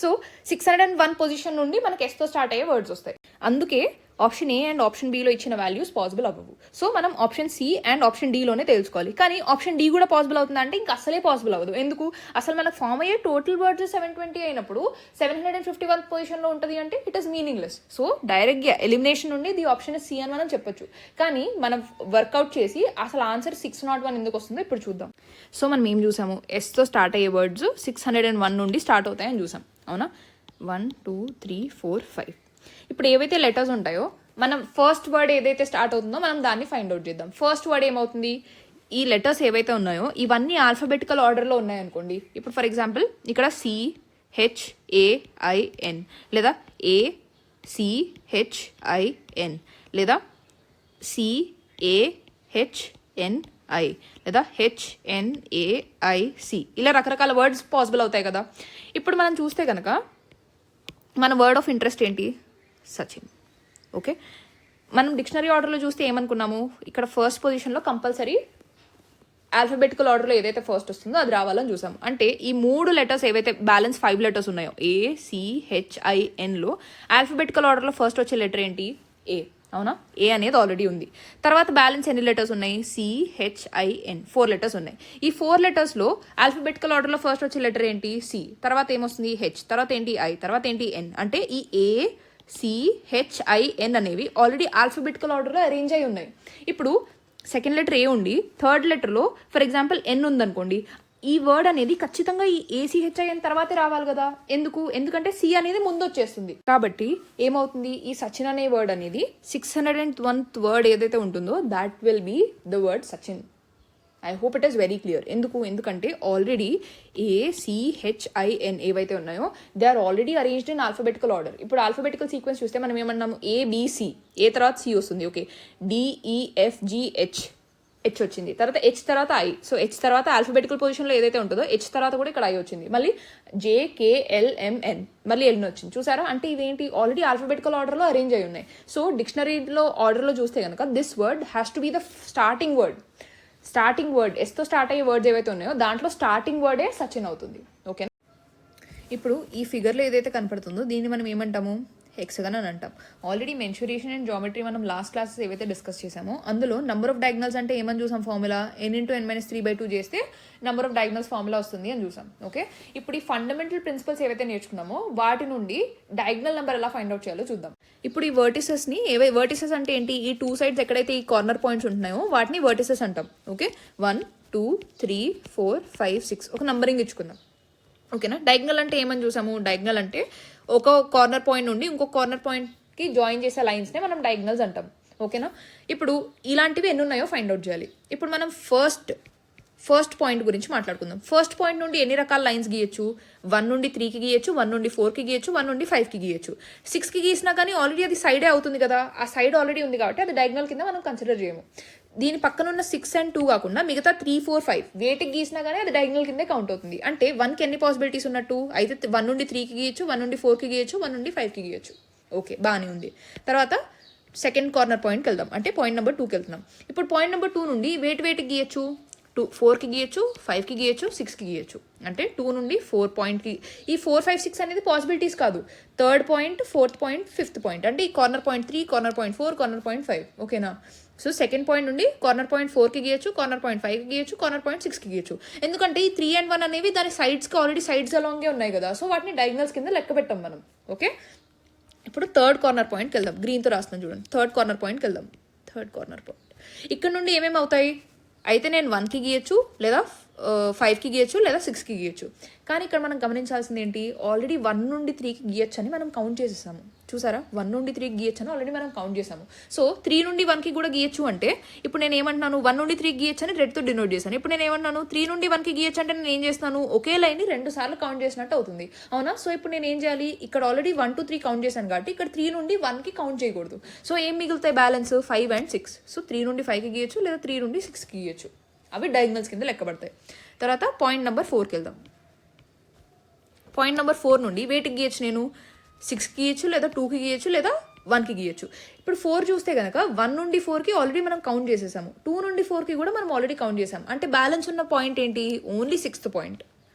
సో 601 పొజిషన్ నుండి మనకి ఎస్తో స్టార్ట్ అయ్యే వర్డ్స్ వస్తాయి. అందుకే option A and option below ఇచ్చిన వాల్యూస్ పాసిబుల్ అవ్వవు. సో మనం ఆప్షన్ సి అండ్ ఆప్షన్ డిలోనే తెలుసుకోవాలి. కానీ ఆప్షన్ డి కూడా పాసిబుల్ అవుతుందా అంటే ఇంకా అసలే పాసిబుల్ అవ్వదు. ఎందుకు, అసలు మనకు ఫామ్ అయ్యే టోటల్ వర్డ్స్ 720 అయినప్పుడు 751 పొజిషన్లో ఉంటుంది అంటే ఇట్ ఈస్ మీనింగ్లెస్. సో డైరెక్ట్గా ఎలిమినేషన్ నుండి ది ఆప్షన్ సి అని మనం చెప్పొచ్చు. కానీ మనం వర్కౌట్ చేసి అసలు ఆన్సర్ 601 ఎందుకు వస్తుందో ఇప్పుడు చూద్దాం. సో మనం ఏం చూసాము, ఎస్తో స్టార్ట్ అయ్యే వర్డ్స్ 601 నుండి స్టార్ట్ అవుతాయని చూసాం. అవునా, 1, 2, 3, 4, 5. ఇప్పుడు ఏవైతే లెటర్స్ ఉంటాయో మనం ఫస్ట్ వర్డ్ ఏదైతే స్టార్ట్ అవుతుందో మనం దాన్ని ఫైండ్ అవుట్ చేద్దాం. ఫస్ట్ వర్డ్ ఏమవుతుంది, ఈ లెటర్స్ ఏవైతే ఉన్నాయో ఇవన్నీ ఆల్ఫాబెటికల్ ఆర్డర్లో ఉన్నాయనుకోండి. ఇప్పుడు ఫర్ ఎగ్జాంపుల్ ఇక్కడ CHAIN లేదా ACHIN లేదా CAHNI లేదా HNAIC ఇలా రకరకాల వర్డ్స్ పాసిబుల్ అవుతాయి కదా. ఇప్పుడు మనం చూస్తే కనుక మన వర్డ్ ఆఫ్ ఇంట్రెస్ట్ ఏంటి, సచిన్. ఓకే, మనం డిక్షనరీ ఆర్డర్లో చూస్తే ఏమనుకున్నాము, ఇక్కడ ఫస్ట్ పొజిషన్లో కంపల్సరీ ఆల్ఫాబెటికల్ ఆర్డర్లో ఏదైతే ఫస్ట్ వస్తుందో అది రావాలని చూసాము. అంటే ఈ 3 లెటర్స్ ఏవైతే బ్యాలెన్స్ 5 లెటర్స్ ఉన్నాయో ACHINలో ఆల్ఫాబెటికల్ ఆర్డర్లో ఫస్ట్ వచ్చే లెటర్ ఏంటి, ఏ. అవునా, ఏ అనేది ఆల్రెడీ ఉంది. తర్వాత బ్యాలెన్స్ ఎన్ని లెటర్స్ ఉన్నాయి, CHIN 4 లెటర్స్ ఉన్నాయి. ఈ 4 లెటర్స్లో ఆల్ఫాబెటికల్ ఆర్డర్లో ఫస్ట్ వచ్చే లెటర్ ఏంటి, సి. తర్వాత ఏమొస్తుంది, హెచ్. తర్వాత ఏంటి, ఐ. తర్వాత ఏంటి, ఎన్. అంటే ఈ ACHIN అనేవి ఆల్రెడీ ఆల్ఫాబెటికల్ ఆర్డర్లో అరేంజ్ అయి ఉన్నాయి. ఇప్పుడు సెకండ్ లెటర్ ఏ ఉండి థర్డ్ లెటర్లో ఫర్ ఎగ్జాంపుల్ ఎన్ ఉందనుకోండి, ఈ వర్డ్ అనేది ఖచ్చితంగా ఈ ACHIN తర్వాతే రావాలి కదా. ఎందుకంటే సి అనేది ముందు వచ్చేస్తుంది. కాబట్టి ఏమవుతుంది, ఈ సచిన్ అనే వర్డ్ అనేది 601th వర్డ్ ఏదైతే ఉంటుందో that will be the word Sachin. I hope it is very clear. ఎందుకంటే ఆల్రెడీ ACHIN ఏవైతే ఉన్నాయో they are already arranged in alphabetical order. ఇప్పుడు ఆల్ఫాబెటికల్ సీక్వెన్స్ చూస్తే మనం ఏమన్నాము, ABC, ఏ తర్వాత సి వస్తుంది. ఓకే, DEFGH, హెచ్ వచ్చింది. తర్వాత హెచ్ తర్వాత ఐ. సో హెచ్ తర్వాత ఆల్ఫాబెటికల్ పొజిషన్లో ఏదైతే ఉంటుందో హెచ్ తర్వాత కూడా ఇక్కడ ఐ వచ్చింది. మళ్ళీ JKLMN మళ్ళీ ఎల్ని వచ్చింది. చూసారా, అంటే ఇవేంటి ఆల్రెడీ ఆల్ఫాబెటికల్ ఆర్డర్లో అరేంజ్ అయి ఉన్నాయి. సో డిక్షనరీలో ఆర్డర్లో చూస్తే కనుక this word has to be the starting word. ఎస్తో స్టార్ట్ అయ్యే వర్డ్స్ ఏవైతే ఉన్నాయో దాంట్లో స్టార్టింగ్ వర్డే సచిన్ అవుతుంది. ఓకేనా, ఇప్పుడు ఈ ఫిగర్లో ఏదైతే కనపడుతుందో దీన్ని మనం ఏమంటాము, హెక్సగన్ అని అంటాం. ఆల్రెడీ మెన్సురేషన్ అండ్ జామెట్రీ మనం లాస్ట్ క్లాసెస్ ఏవైతే డిస్కస్ చేసామో అందులో నెంబర్ ఆఫ్ డయాగ్నల్స్ అంటే ఏమని చూసాం, ఫార్ములా n × n-3/2 చేస్తే నెంబర్ ఆఫ్ డయాగ్నల్స్ ఫార్ములా వస్తుంది అని చూసాం. ఓకే, ఇప్పుడు ఈ ఫండమెంటల్ ప్రిన్సిపల్స్ ఏవైతే నేర్చుకున్నామో వాటి నుండి డయాగ్నల్ నెంబర్ ఎలా ఫైండ్ అవుట్ చేయాలో చూద్దాం. ఇప్పుడు ఈ వర్టిసెస్ని వర్టిసెస్ అంటే ఏంటి, ఈ 2 సైడ్స్ ఎక్కడైతే ఈ కార్నర్ పాయింట్స్ ఉంటున్నాయో వాటిని వర్టిసెస్ అంటాం. ఓకే, 1, 2, 3, 4, 5, 6 ఒక నంబరింగ్ ఇచ్చుకుందాం. ఓకేనా. డయాగ్నల్ అంటే ఏమని చూసాము, డయాగ్నల్ అంటే ఒక కార్నర్ పాయింట్ నుండి ఇంకొక కార్నర్ పాయింట్కి జాయిన్ చేసే లైన్స్నే మనం డయాగ్నల్స్ అంటాం. ఓకేనా. ఇప్పుడు ఇలాంటివి ఎన్ని ఉన్నాయో ఫైండ్ అవుట్ చేయాలి. ఇప్పుడు మనం ఫస్ట్ పాయింట్ గురించి మాట్లాడుకుందాం. ఫస్ట్ పాయింట్ నుండి ఎన్ని రకాల లైన్స్ గీయచ్చు, 1 నుండి 3కి గీయచ్చు, 1 నుండి 4కి గీయచ్చు, 1 నుండి 5కి గీయచ్చు. 6కి గీసినా కానీ ఆల్రెడీ అది సైడే అవుతుంది కదా, ఆ సైడ్ ఆల్రెడీ ఉంది కాబట్టి అది డయాగ్నల్ కింద మనం కన్సిడర్ చేయము. దీని పక్కన ఉన్న 6 and 2 కాకుండా మిగతా 3, 4, 5 వేటికి గీసినా కానీ అది డయాగ్నల్ కిందే కౌంట్ అవుతుంది. అంటే 1కి ఎన్ని పాసిబిలిటీస్ ఉన్నట్టు, అయితే 1 నుండి 3కి గీయచ్చు, 1 నుండి 4కి గీయచ్చు, 1 నుండి 5కి గీయచ్చు. ఓకే, బాగానే ఉంది. తర్వాత సెకండ్ కార్నర్ పాయింట్కి వెళ్దాం, అంటే పాయింట్ నెంబర్ 2కి వెళ్తున్నాం. ఇప్పుడు పాయింట్ నెంబర్ 2 నుండి వేటికి గీయచ్చు, 4కి గీయచ్చు, 5కి గీయచ్చు, 6కి గీయచ్చు. అంటే 2 నుండి 4 పాయింట్కి, ఈ 4, 5, 6 అనేది పాసిబిలిటీస్ కాదు, third point, fourth point, fifth point. అంటే ఈ corner point 3, corner point 4, corner point 5. ఓకేనా. సో సెకండ్ పాయింట్ నుండి కార్నర్ పాయింట్ 4కి గీయచ్చు, కార్నర్ పాయింట్ 5కి గీయచ్చు, కార్నర్ పాయింట్ 6కి గీయచ్చు. ఎందుకంటే ఈ 3 and 1 అనేవి దాని సైడ్స్కి ఆల్రెడీ సైడ్స్ అలాంగే ఉన్నాయి కదా, సో వాటిని డయాగ్నల్స్ కింద లెక్క పెట్టాం మనం. ఓకే. ఇప్పుడు థర్డ్ కార్నర్ పాయింట్కి వెళ్దాం. గ్రీన్తో రాస్తున్నాం చూడండి. థర్డ్ కార్నర్ పాయింట్కి వెళ్దాం. థర్డ్ కార్నర్ పాయింట్ ఇక్కడ నుండి ఏమేమి అవుతాయి, అయితే నేను 1కి గీయచ్చు, లేదా 5కి గీయచ్చు, లేదా 6కి గీయచ్చు. కానీ ఇక్కడ మనం గమనించాల్సింది ఏంటి, ఆల్రెడీ 1 నుండి 3కి గీయచ్చు అని మనం కౌంట్ చేసేసాము. చూసారా, 1 నుండి 3కి గీయచ్చు అని ఆల్రెడీ మనం కౌంట్ చేసాము. సో 3 నుండి 1కి కూడా గీయచ్చు అంటే ఇప్పుడు నేను ఏమంటున్నాను, 1 నుండి 3కి గీయచ్చు అని రెడ్తో డినోట్ చేశాను. ఇప్పుడు నేను ఏమంటున్నాను, 3 నుండి 1కి గీయచ్చు అంటే నేను ఏం చేస్తాను, ఒకే లైన్ని 2 సార్లు కౌంట్ చేసినట్టు అవుతుంది, అవునా. సో ఇప్పుడు నేను ఏం చేయాలి, ఇక్కడ ఆల్రెడీ 1 to 3 కౌంట్ చేశాను కాబట్టి ఇక్కడ 3 నుండి 1కి కౌంట్ చేయకూడదు. సో ఏం మిగులుతాయి బ్యాలెన్స్, 5 and 6. సో 3 నుండి 5కి గీయచ్చు, లేదా 3 నుండి 6కి గీయచ్చు. అవి డయాగ్నల్స్ కింద లెక్కబడతాయి. తర్వాత పాయింట్ నెంబర్ 4కి వెళ్దాం. పాయింట్ నెంబర్ 4 నుండి వేటికి గీయచ్చు, నేను 6కి గీయచ్చు, లేదా 2కి గీయచ్చు, లేదా 1కి గీయచ్చు. ఇప్పుడు 4 చూస్తే కనుక 1 నుండి 4కి ఆల్రెడీ మనం కౌంట్ చేసేసాము, 2 నుండి 4కి కూడా మనం ఆల్రెడీ కౌంట్ చేసాము. అంటే బ్యాలెన్స్ ఉన్న పాయింట్ ఏంటి, ఓన్లీ 6th పాయింట్,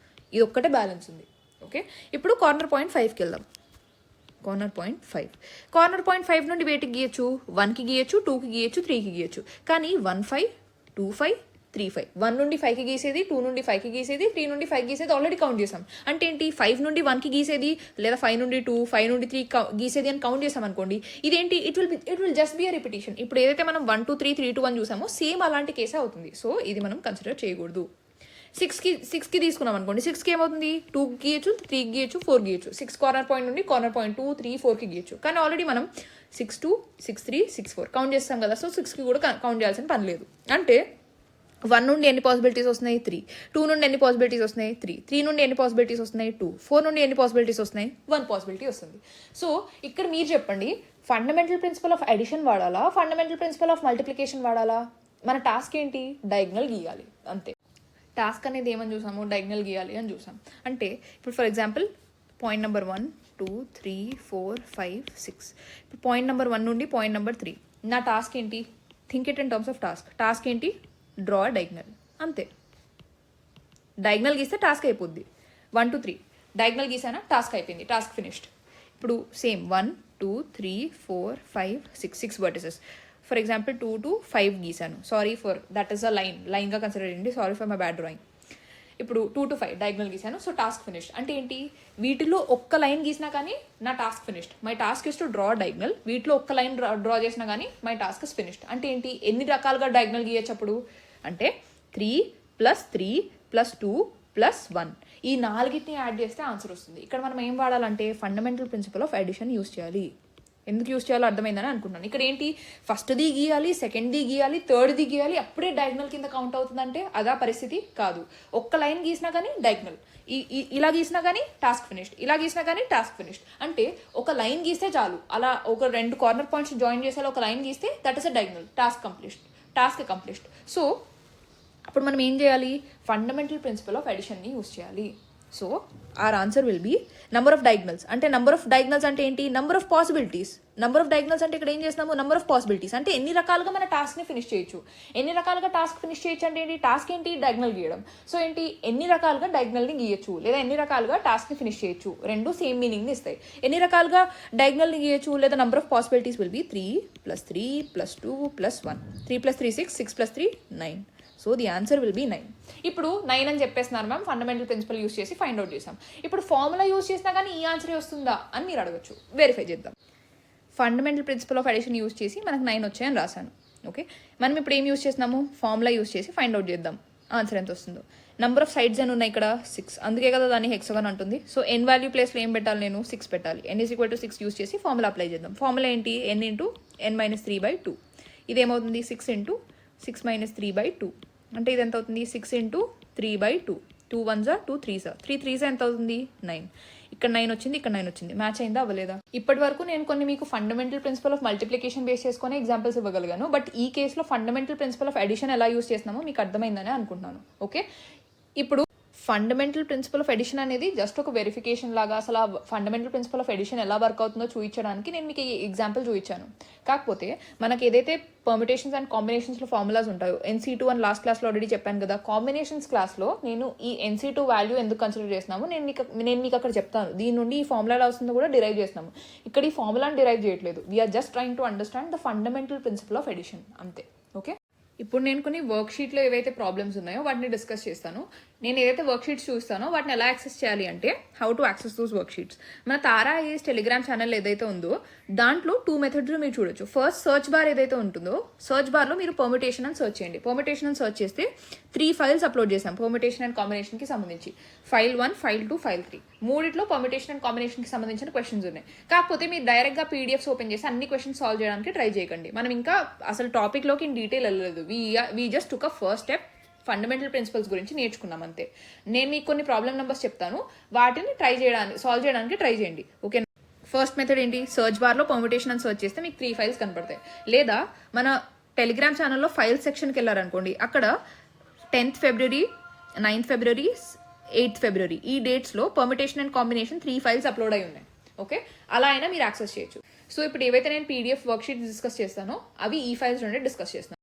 ఇది ఒక్కటే బ్యాలెన్స్ ఉంది. ఓకే. ఇప్పుడు కార్నర్ పాయింట్ 5కి వెళ్దాం. Corner point 5. కార్నర్ పాయింట్ 5 నుండి వేటికి గీయచ్చు, 1కి గీయచ్చు, 2కి గీయచ్చు, 3కి గీయచ్చు. కానీ 1, 5, 2, 5, 3, 5. 1 నుండి 5కి గీసేది, 2 నుండి 5కి గీసేది, 3 నుండి 5 గీసేది ఆల్రెడీ కౌంట్ చేసాం. అంటే ఏంటి, 5 నుండి 1కి గీసేది, లేదా 5 నుండి 2, 5 నుండి 3 గీసేది అని కౌంట్ చేసాం అనుకోండి. ఇదేంటి, it will just be a repetition. ఇప్పుడు ఏదైతే మనం 1 to 3, 3 to 1 చూసామో సేమ్ అలాంటి కేసే అవుతుంది. సో ఇది మనం కన్సిడర్ చేయకూడదు. 6కి తీసుకున్నాం అనుకోండి, 6కి ఏమవుతుంది, 2కి గీయచ్చు, 3కి గీయచ్చు, 4 గీయచ్చు. 6 కార్నర్ పాయింట్ నుండి కార్నర్ పాయింట్ 2, 3, 4కి గీయచ్చు. కానీ ఆల్రెడీ మనం 6, 2, 6, 3, 6, 4 కౌంట్ చేస్తాం కదా. సో 6కి కూడా కౌంట్ చేయాల్సిన పని లేదు. అంటే 1 నుండి ఎన్ని పాసిబిలిటీస్ వస్తున్నాయి, 3. 2 నుండి ఎన్ని పాసిబిలిటీస్ వస్తున్నాయి, 3. 3 నుండి ఎన్ని పాసిబిలిటీస్ వస్తున్నాయి, 2. 4 నుండి ఎన్ని పాసిబిలిటీస్ వస్తున్నాయి, 1 పాసిబిలిటీ వస్తుంది. సో ఇక్కడ మీరు చెప్పండి, ఫండమెంటల్ ప్రిన్సిపల్ ఆఫ్ అడిషన్ వాడాలా, ఫండమెంటల్ ప్రిన్సిపల్ ఆఫ్ మల్టిప్లికేషన్ వాడాలా? మన టాస్క్ ఏంటి, డయాగ్నల్ గీయాలి అంతే. టాస్క్ అనేది ఏమని చూసాము, డయాగ్నల్ గీయాలి అని చూసాం. అంటే ఇప్పుడు ఫర్ ఎగ్జాంపుల్ పాయింట్ నెంబర్ 1, 2, 3, 4, 5, 6. ఇప్పుడు పాయింట్ నెంబర్ 1 నుండి పాయింట్ నెంబర్ 3. నా టాస్క్ ఏంటి, think it in terms of task ఏంటి, డ్రా డయాగ్నల్ అంతే. డయాగ్నల్ గీస్తే టాస్క్ అయిపోద్ది. 1 to 3 డయాగ్నల్ గీసానా, టాస్క్ అయిపోయింది, టాస్క్ ఫినిష్డ్. ఇప్పుడు same 1, 2, 3, 4, 5, 6 vertices. For example 2 to 5 గీసాను, sorry for that is a లైన్గా కన్సిడర్ చేయండి, sorry for my bad drawing. ఇప్పుడు 2 to 5 డయాగ్నల్ గీసాను, సో టాస్క్ ఫినిష్డ్. అంటే ఏంటి, వీటిలో ఒక్క లైన్ గీసినా కానీ నా task finished. My task is to draw diagonal. వీటిలో ఒక్క లైన్ డ్రా చేసినా కానీ మై టాస్క్ ఇస్ ఫినిష్డ్. అంటే ఏంటి, ఎన్ని రకాలుగా డయాగ్నల్ గీయచ్చు అప్పుడు అంటే 3 + 3 + 2 + 1. ఈ 4ని యాడ్ చేస్తే ఆన్సర్ వస్తుంది. ఇక్కడ మనం ఏం వాడాలంటే fundamental principle of addition use చేయాలి. ఎందుకు యూస్ చేయాలో అర్థమైందని అనుకుంటున్నాను. ఇక్కడ ఏంటి, ఫస్ట్ది గీయాలి, సెకండ్ది గీయాలి, థర్డ్ది గీయాలి, అప్పుడే డయాగ్నల్ కింద కౌంట్ అవుతుందంటే అదా పరిస్థితి కాదు. ఒక్క లైన్ గీసినా కానీ డయాగ్నల్, ఇలా గీసినా కానీ టాస్క్ ఫినిష్డ్, ఇలా గీసినా కానీ టాస్క్ ఫినిష్డ్. అంటే ఒక లైన్ గీస్తే చాలు, అలా ఒక 2 కార్నర్ పాయింట్స్ జాయిన్ చేసేలా ఒక లైన్ గీస్తే that is a diagonal, task complete. So అప్పుడు మనం ఏం చేయాలి, ఫండమెంటల్ ప్రిన్సిపల్ ఆఫ్ అడిషన్ని యూస్ చేయాలి. So our answer will be number of diagonals. అంటే నంబర్ ఆఫ్ డయాగ్నల్స్ అంటే ఏంటి, number of possibilities. Number of diagonals అంటే ఇక్కడ ఏం చేస్తున్నాము, నంబర్ ఆఫ్ పాసిబిలిటీస్. అంటే ఎన్ని రకాలుగా మన టాస్క్ని ఫినిష్ చేయొచ్చు. ఎన్ని రకాలుగా టాస్క్ ఫినిష్ చేయొచ్చు అంటే ఏంటి, టాస్క్ ఏంటి, డయాగ్నల్ గీయడం. సో ఏంటి, ఎన్ని రకాలుగా డయాగ్నల్ని గీయచ్చు, లేదా ఎన్ని రకాలుగా టాస్క్ని ఫినిష్ చేయొచ్చు, రెండు సేమ్ మీనింగ్ని ఇస్తాయి. ఎన్ని రకాలుగా డయాగ్నల్ని గీయచ్చు, లేదా number of possibilities will be 3 + 3 + 2 + 1. 3 + 3 6, 6 + 3 9. So the answer will B 9. ఇప్పుడు 9 అని చెప్పేస్తున్నారు మ్యామ్, ఫండమెంటల్ ప్రిన్సిపల్ యూస్ చేసి ఫైండ్ అవుట్ చేసాం. ఇప్పుడు ఫార్ములా యూస్ చేసినా కానీ ఈ ఆన్సర్ వస్తుందా అని మీరు అడగచ్చు. వెరిఫై చేద్దాం. Fundamental principle of addition use చేసి మనకు 9 వచ్చాయని రాశాను. ఓకే, మనం ఇప్పుడు ఏం యూస్ చేస్తున్నాము, ఫార్ములా యూస్ చేసి ఫైండ్ అవుట్ చేద్దాం ఆన్సర్ ఎంత వస్తుందో. నెంబర్ ఆఫ్ సైడ్స్ అని ఉన్నాయి ఇక్కడ 6, అందుకే కదా దాన్ని హెక్సగాన్ అంటుంది. సో n వాల్యూ ప్లేస్లో ఏం పెట్టాలి, నేను 6 పెట్టాలి. n is equal to 6 use చేసి ఫార్ములా అప్లై చేద్దాం. ఫార్ములా ఏంటి, n ఇంటూ n-3/2. ఇదేమవుతుంది 6 ఇంటూ 6 - 3/2 అంటే ఇది ఎంత అవుతుంది, 6 ఇంటూ 3/2. 2 1s 2 3s 3 3s ఎంత అవుతుంది 9. ఇక్కడ 9 వచ్చింది, ఇక్కడ 9 వచ్చింది. మ్యాచ్ అయిందా అవ్వలేదా? ఇప్పటి వరకు నేను కొన్ని మీకు fundamental principle of multiplication base చేసుకుని ఎగ్జాంపుల్స్ ఇవ్వగలిగాను. బట్ ఈ కేసులో ఫండమెంటల్ ప్రిన్సిపల్ ఆఫ్ అడిషన్ ఎలా యూస్ చేస్తున్నామో మీకు అర్థమైందని అనుకుంటున్నాను. ఓకే, ఇప్పుడు ఫండమెంటల్ ప్రిన్సిపల్ ఆఫ్ ఎడిషన్ అనేది జస్ట్ ఒక వెరిఫికేషన్ లాగా, అసలు ఆ ఫండమెంటల్ ప్రిన్సిపల్ ఆఫ్ ఎడిషన్ ఎలా వర్క్ అవుతుందో చూపించడానికి నేను మీకు ఈ ఎగ్జాంపుల్ చూపించాను. కాకపోతే మనకి ఏదైతే పర్మిటేషన్స్ అండ్ కాంబినేషన్స్లో ఫార్ములాస్ ఉంటాయో, NC2 అని లాస్ట్ క్లాస్లో ఆల్రెడీ చెప్పాను కదా. కాంబినేషన్స్ క్లాస్లో నేను ఈ NC2 వాల్యూ ఎందుకు కన్సిడర్ చేస్తున్నాము నేను మీకు అక్కడ చెప్తాను. దీని నుండి ఈ ఫార్ములా ఎలా వస్తుందో కూడా డిరైవ్ చేస్తున్నాము. ఇక్కడ ఈ ఫార్ములాని డిరైవ్ చేయట్లేదు. We are just trying to understand the fundamental principle of addition, అంతే. ఓకే, ఇప్పుడు నేను కొన్ని వర్క్ షీట్లో ఏవైతే ప్రాబ్లమ్స్ ఉన్నాయో వాటిని డిస్కస్ చేస్తాను. నేను ఏదైతే వర్క్ షీట్స్ చూస్తానో వాటిని ఎలా యాక్సెస్ చేయాలి అంటే, how to access those work sheets. మన తారా ఐఏఎస్ టెలిగ్రామ్ ఛానల్ ఏదైతే ఉందో దాంట్లో 2 మెథడ్స్లో మీరు చూడొచ్చు. ఫస్ట్, సర్చ్ బార్ ఏదైతే ఉంటుందో సర్చ్ బార్లో మీరు పర్మిటేషన్ అని సర్చ్ చేయండి. పర్మిటేషన్ అని సర్చ్ చేస్తే 3 ఫైల్స్ అప్లోడ్ చేసాం పర్మిటేషన్ అండ్ కాంబినేషన్కి సంబంధించి. File 1, file 2, file 3. మూడిట్లో పర్మిటేషన్ అండ్ కాంబినేషన్కి సంబంధించిన క్వశ్చన్స్ ఉన్నాయి. కాకపోతే మీరు డైరెక్ట్గా పీడిఎఫ్స్ ఓపెన్ చేసి అన్ని క్వశ్చన్స్ సాల్వ్ చేయడానికి ట్రై చేయకండి. మనం ఇంకా అసలు టాపిక్లోకి ఇన్ డీటెయిల్ వెళ్ళలేదు. We just took a first step. Fundamental principles గురించి నేర్చుకున్నాం అంతే. నేను మీకు కొన్ని ప్రాబ్లమ్ నెంబర్స్ చెప్తాను, వాటిని సాల్వ్ చేయడానికి ట్రై చేయండి. ఓకే, ఫస్ట్ మెథడ్ ఏంటి, సర్చ్ బార్లో పర్మిటేషన్ అని సర్చ్ చేస్తే మీకు 3 ఫైల్స్ కనపడతాయి. లేదా మన టెలిగ్రామ్ ఛానల్లో ఫైల్ సెక్షన్కి వెళ్ళారనుకోండి, అక్కడ 10th February, 9th February, 8th February ఈ డేట్స్లో permutation and combination 3 files upload అయి ఉన్నాయి. ఓకే, అలా అయినా మీరు యాక్సెస్ చేయొచ్చు. సో ఇప్పుడు ఏవైతే నేను PDF వర్క్ షీట్ డిస్కస్ చేస్తానో అవి ఈ ఫైల్స్ నుండి డిస్కస్ చేస్తాను.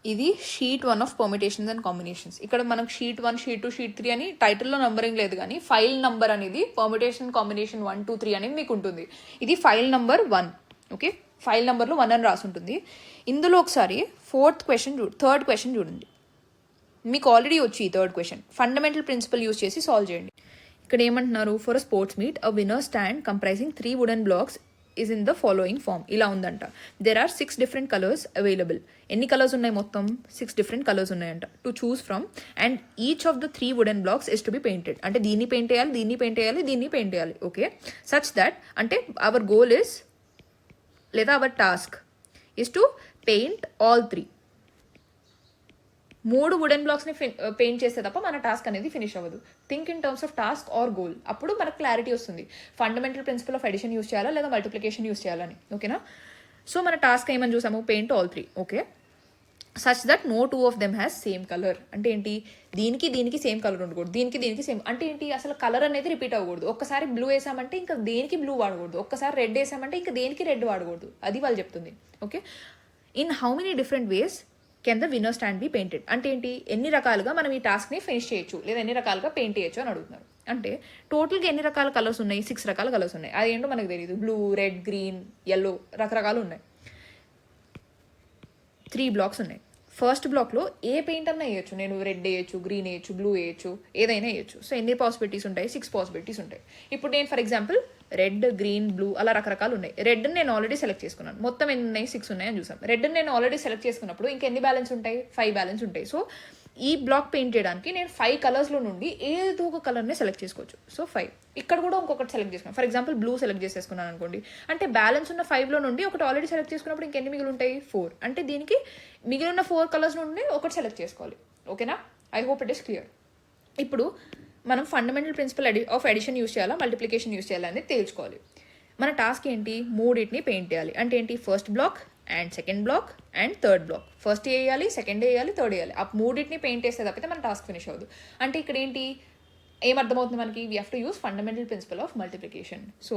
ఇది sheet 1 of permutations and combinations. ఇక్కడ మనకు షీట్ 1, షీట్ 2, షీట్ 3 అని టైటిల్లో నంబరింగ్ లేదు, కానీ ఫైల్ నంబర్ అనేది పర్మిటేషన్ కాంబినేషన్ 1, 2, 3 అనేది మీకు ఉంటుంది. ఇది ఫైల్ నంబర్ 1. ఓకే, ఫైల్ నంబర్లో 1 అని రాసి ఉంటుంది. ఇందులో ఒకసారి థర్డ్ క్వశ్చన్ చూడండి. మీకు ఆల్రెడీ వచ్చి ఈ third question fundamental principal use చేసి సాల్వ్ చేయండి. ఇక్కడ ఏమంటున్నారు, for a sports meet a winner stand comprising 3 wooden blocks is in the following form. ఇలా ఉందంట. There are 6 different colors available. ఎన్ని కలర్స్ ఉన్నాయి మొత్తం, 6 different కలర్స్ ఉన్నాయంట to choose from, and each of the 3 wooden blocks is to be painted. అంటే దీన్ని paint చేయాలి, దీన్ని పెయింట్ చేయాలి, దీన్ని పెయింట్ చేయాలి. ఓకే, సచ్ దాట్ అంటే అవర్ గోల్ ఇస్ లేదా our task is to paint all 3. 3 wooden బ్లాక్స్ని పెయింట్ చేస్తే తప్ప మన టాస్క్ అనేది ఫినిష్ అవ్వదు. Think in terms of task or goal. అప్పుడు మనకు క్లారిటీ వస్తుంది fundamental principle of addition use చేయాలా లేదా మల్టిప్లికేషన్ యూస్ చేయాలని. ఓకేనా, సో మన టాస్క్ ఏమని చూసాము, paint all 3. Okay, such that no 2 of them has same colour. అంటే ఏంటి, దీనికి సేమ్ కలర్ ఉండకూడదు, దీనికి సేమ్. అంటే ఏంటి, అసలు కలర్ అనేది రిపీట్ అవ్వకూడదు. ఒక్కసారి బ్లూ వేసామంటే ఇంకా దేనికి బ్లూ వాడకూడదు, ఒక్కసారి రెడ్ వేసామంటే ఇంకా దేనికి రెడ్ వాడకూడదు. అది వాళ్ళు చెప్తుంది. Okay, in how many different ways can the winner stand be painted. అంటే ఏంటి, ఎన్ని రకాలుగా మనం ఈ టాస్క్ని ఫినిష్ చేయొచ్చు లేదా ఎన్ని రకాలుగా పెయింట్ చేయొచ్చు అని అడుగుతున్నారు. అంటే టోటల్గా ఎన్ని రకాల కలర్స్ ఉన్నాయి, 6 రకాల కలర్స్ ఉన్నాయి. అదేంటో మనకు తెలియదు. బ్లూ, రెడ్, గ్రీన్, ఎల్లో రకరకాలు ఉన్నాయి. 3 బ్లాక్స్ ఉన్నాయి. ఫస్ట్ బ్లాక్లో ఏ పెయింట్ అన్నా వేయచ్చు. నేను రెడ్ వేయచ్చు, గ్రీన్ వేయచ్చు, బ్లూ వేయచ్చు, ఏదైనా వేయచ్చు. సో ఎన్ని పాసిబిలిటీస్ ఉంటాయి, 6 పాసిబిలిటీస్ ఉంటాయి. ఇప్పుడు నేను for example red, green, blue అలా రకరకాలు ఉన్నాయి. రెడ్ నేను ఆల్రెడీ సెలెక్ట్ చేసుకున్నాను. మొత్తం ఎన్ని ఉన్నాయి, 6 ఉన్నాయని చూసాం. రెడ్ నేను ఆల్రెడీ సెలెక్ట్ చేసుకున్నప్పుడు ఇంకా ఎన్ని బ్యాలెన్స్ ఉంటాయి, 5 బ్యాలెన్స్ ఉంటాయి. సో ఈ బ్లాక్ పెయింట్ చేయడానికి నేను 5 కలర్స్లో నుండి ఏదో ఒక కలర్ని సెలెక్ట్ చేసుకోవచ్చు. సో 5. ఇక్కడ కూడా ఇంకొకటి సెలెక్ట్ చేసుకున్నాను. ఫర్ ఎగ్జాంపుల్ బ్లూ సెలెక్ట్ చేసేసుకున్నాను అనుకోండి. అంటే బ్యాలెన్స్ ఉన్న 5లో నుండి ఒకటి ఆల్రెడీ సెలెక్ట్ చేసుకున్నప్పుడు ఇంకెన్ని మిగిలి ఉంటాయి, 4. అంటే దీనికి మిగిలిన 4 కలర్స్ నుండి ఒకటి సెలెక్ట్ చేసుకోవాలి. ఓకేనా, I hope it is clear. ఇప్పుడు మనం fundamental principle of addition use చేయాలా, మల్టిప్లికేషన్ యూస్ చేయాలా అనేది తేల్చుకోవాలి. మన టాస్క్ ఏంటి, 3 పెయింట్ చేయాలి. అంటే ఏంటి, first block and second block and third block. First వేయాలి, సెకండ్ వేయాలి, థర్డ్ వేయాలి. ఆ 3 పెయింట్ చేస్తే తప్పితే మన టాస్క్ ఫినిష్ అవ్వదు. అంటే ఇక్కడ ఏంటి, ఏమర్థమవుతుంది మనకి, we have to use fundamental principle of multiplication. So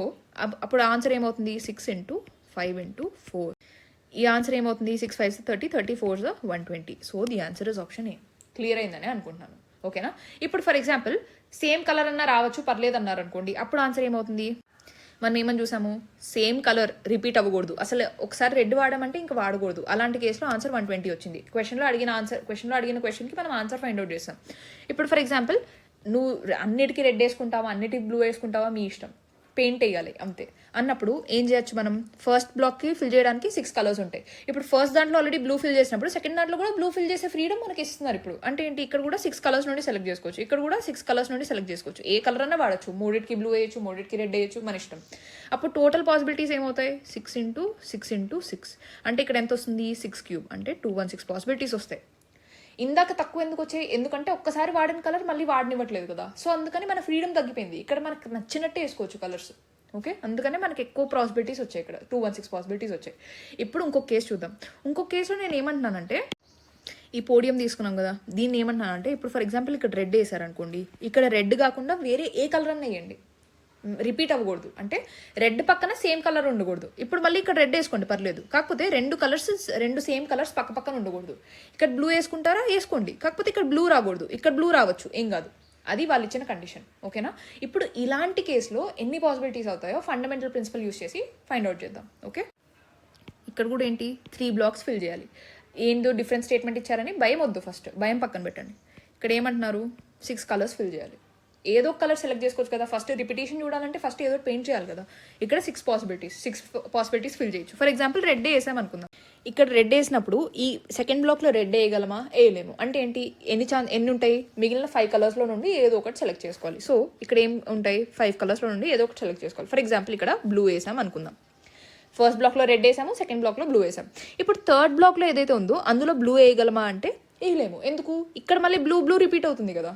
అప్పుడు ఆన్సర్ ఏమవుతుంది, 6 × 5 × 4. ఈ ఆన్సర్ ఏమవుతుంది, 6 5 30, 30 4 120. So the answer is option A. Clear అయిందని అనుకుంటున్నాను. ఓకేనా, ఇప్పుడు ఫర్ ఎగ్జాంపుల్ సేమ్ కలర్ అన్నా రావచ్చు, పర్లేదు అన్నారు అనుకోండి. అప్పుడు ఆన్సర్ ఏమవుతుంది, మనం ఏమని చూసాము, సేమ్ కలర్ రిపీట్ అవ్వకూడదు. అసలు ఒకసారి రెడ్ వాడమంటే ఇంకా వాడకూడదు. అలాంటి కేసులో ఆన్సర్ 120 వచ్చింది. క్వశ్చన్లో అడిగిన క్వశ్చన్కి మనం ఆన్సర్ ఫైండ్ అవుట్ చేస్తాం. ఇప్పుడు ఫర్ ఎగ్జాంపుల్ నువ్వు అన్నిటికీ రెడ్ వేసుకుంటావా, అన్నిటికీ బ్లూ వేసుకుంటావా, మీ ఇష్టం. పెయింట్ వేయాలి అంతే అన్నప్పుడు ఏం చేయొచ్చు మనం ఫస్ట్ బ్లాక్కి ఫిల్ చేయడానికి 6 కలర్స్ ఉంటాయి. ఇప్పుడు ఫస్ట్ దాంట్లో ఆల్రెడీ బ్లూ ఫిల్ చేసినప్పుడు సెకండ్ దాంట్లో కూడా బ్లూ ఫిల్ చేసే ఫ్రీడమ్ మనకి ఇస్తున్నారు. ఇప్పుడు అంటే ఏంటి, ఇక్కడ కూడా 6 కలర్స్ నుండి సెలెక్ట్ చేసుకోవచ్చు, ఇక్కడ కూడా 6 కలర్స్ నుండి సెలెక్ట్ చేసుకోవచ్చు. ఏ కలర్ అన్నా వాడచ్చు, 3కి బ్లూ వేయచ్చు, 3కి రెడ్ వేయచ్చు, మన ఇష్టం. అప్పుడు టోటల్ పాసిబిలిటీస్ ఏమవుతాయి, 6 ఇంటూ 6 ఇంటూ 6 అంటే ఇక్కడ ఎంత వస్తుంది, 6 క్యూబ్ అంటే 216 పాసిబిలిటీస్ వస్తాయి. ఇందాక తక్కువ ఎందుకు వచ్చాయి, ఎందుకంటే ఒక్కసారి వాడిన కలర్ మళ్ళీ వాడనివ్వట్లేదు కదా, సో అందుకని మన ఫ్రీడమ్ తగ్గిపోయింది. ఇక్కడ మనకు నచ్చినట్టే వేసుకోవచ్చు కలర్స్. ఓకే, అందుకనే మనకి ఎక్కువ పాసిబిలిటీస్ వచ్చాయి, ఇక్కడ 216 పాసిబిలిటీస్ వచ్చాయి. ఇప్పుడు ఇంకొక కేసు చూద్దాం. ఇంకొక కేసులో నేను ఏమంటున్నానంటే, ఈ పోడియం తీసుకున్నాం కదా, దీన్ని ఏమంటున్నానంటే, ఇప్పుడు ఫర్ ఎగ్జాంపుల్ ఇక్కడ రెడ్ వేసారనుకోండి, ఇక్కడ రెడ్ కాకుండా వేరే ఏ కలర్ అన్నా వేయండి, రిపీట్ అవ్వకూడదు. అంటే రెడ్ పక్కన సేమ్ కలర్ ఉండకూడదు. ఇప్పుడు మళ్ళీ ఇక్కడ రెడ్ వేసుకోండి పర్లేదు, కాకపోతే రెండు సేమ్ కలర్స్ పక్క పక్కన ఉండకూడదు. ఇక్కడ బ్లూ వేసుకుంటారా, వేసుకోండి, కాకపోతే ఇక్కడ బ్లూ రాకూడదు, ఇక్కడ బ్లూ రావచ్చు, ఏం కాదు. అది వాళ్ళు ఇచ్చిన కండిషన్. ఓకేనా, ఇప్పుడు ఇలాంటి కేసులో ఎన్ని పాసిబిలిటీస్ అవుతాయో ఫండమెంటల్ ప్రిన్సిపల్ యూస్ చేసి ఫైండ్ అవుట్ చేద్దాం. ఓకే, ఇక్కడ కూడా ఏంటి, 3 బ్లాక్స్ ఫిల్ చేయాలి. ఏందో డిఫరెంట్ స్టేట్మెంట్ ఇచ్చారని భయం వద్దు, ఫస్ట్ భయం పక్కన పెట్టండి. ఇక్కడ ఏమంటున్నారు, 6 కలర్స్ ఫిల్ చేయాలి. ఏదో కలర్ సెలెక్ట్ చేసుకోవచ్చు కదా, ఫస్ట్ రిపిటేషన్ చూడాలంటే ఫస్ట్ ఏదో పెయింట్ చేయాలి కదా. ఇక్కడ 6 పాసిబిలిటీస్ ఫిల్ చేయొచ్చు. ఫర్ ఎగ్జాంపుల్ రెడ్ వేసాం అనుకుందాం, ఇక్కడ రెడ్ వేసినప్పుడు ఈ సెకండ్ బ్లాక్లో రెడ్ వేయగలమా, వేయలేము. అంటే ఏంటి, ఎన్ని ఉంటాయి, మిగిలిన 5 కలర్స్లో నుండి ఏదో ఒకటి సెలెక్ట్ చేసుకోవాలి. సో ఇక్కడ ఏం ఉంటాయి, 5 కలర్స్లో నుండి ఏదో ఒకటి సెలెక్ట్ చేసుకోవాలి. ఫర్ ఎగ్జాంపుల్ ఇక్కడ బ్లూ వేసాం అనుకుందాం, ఫస్ట్ బ్లాక్లో రెడ్ వేసాము, సెకండ్ బ్లాక్లో బ్లూ వేసాం. ఇప్పుడు థర్డ్ బ్లాక్లో ఏదైతే ఉందో అందులో బ్లూ వేయగలమా అంటే వేయలేము. ఎందుకు, ఇక్కడ మళ్ళీ బ్లూ రిపీట్ అవుతుంది కదా.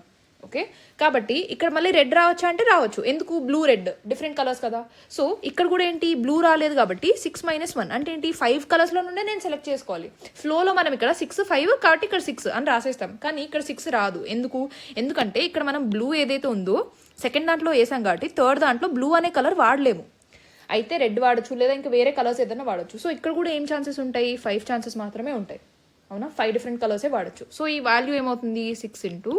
ఓకే, కాబట్టి ఇక్కడ మళ్ళీ రెడ్ రావచ్చా అంటే రావచ్చు. ఎందుకు, బ్లూ రెడ్ డిఫరెంట్ కలర్స్ కదా. సో ఇక్కడ కూడా ఏంటి, బ్లూ రాలేదు కాబట్టి 6 - 1 అంటే ఏంటి, 5 కలర్స్లో నుండే నేను సెలెక్ట్ చేసుకోవాలి. ఫ్లోలో మనం ఇక్కడ 6 5 కాబట్టి ఇక్కడ 6 అని రాసేస్తాం, కానీ ఇక్కడ 6 రాదు. ఎందుకంటే ఇక్కడ మనం బ్లూ ఏదైతే ఉందో సెకండ్ దాంట్లో వేసాం కాబట్టి థర్డ్ దాంట్లో బ్లూ అనే కలర్ వాడలేము. అయితే రెడ్ వాడచ్చు, లేదా ఇంకా వేరే కలర్స్ ఏదైనా వాడచ్చు. సో ఇక్కడ కూడా ఏం ఛాన్సెస్ ఉంటాయి, 5 ఛాన్సెస్ మాత్రమే ఉంటాయి. అవునా, 5 డిఫరెంట్ కలర్సే వాడచ్చు. సో ఈ వాల్యూ ఏమవుతుంది, 6 ఇంటూ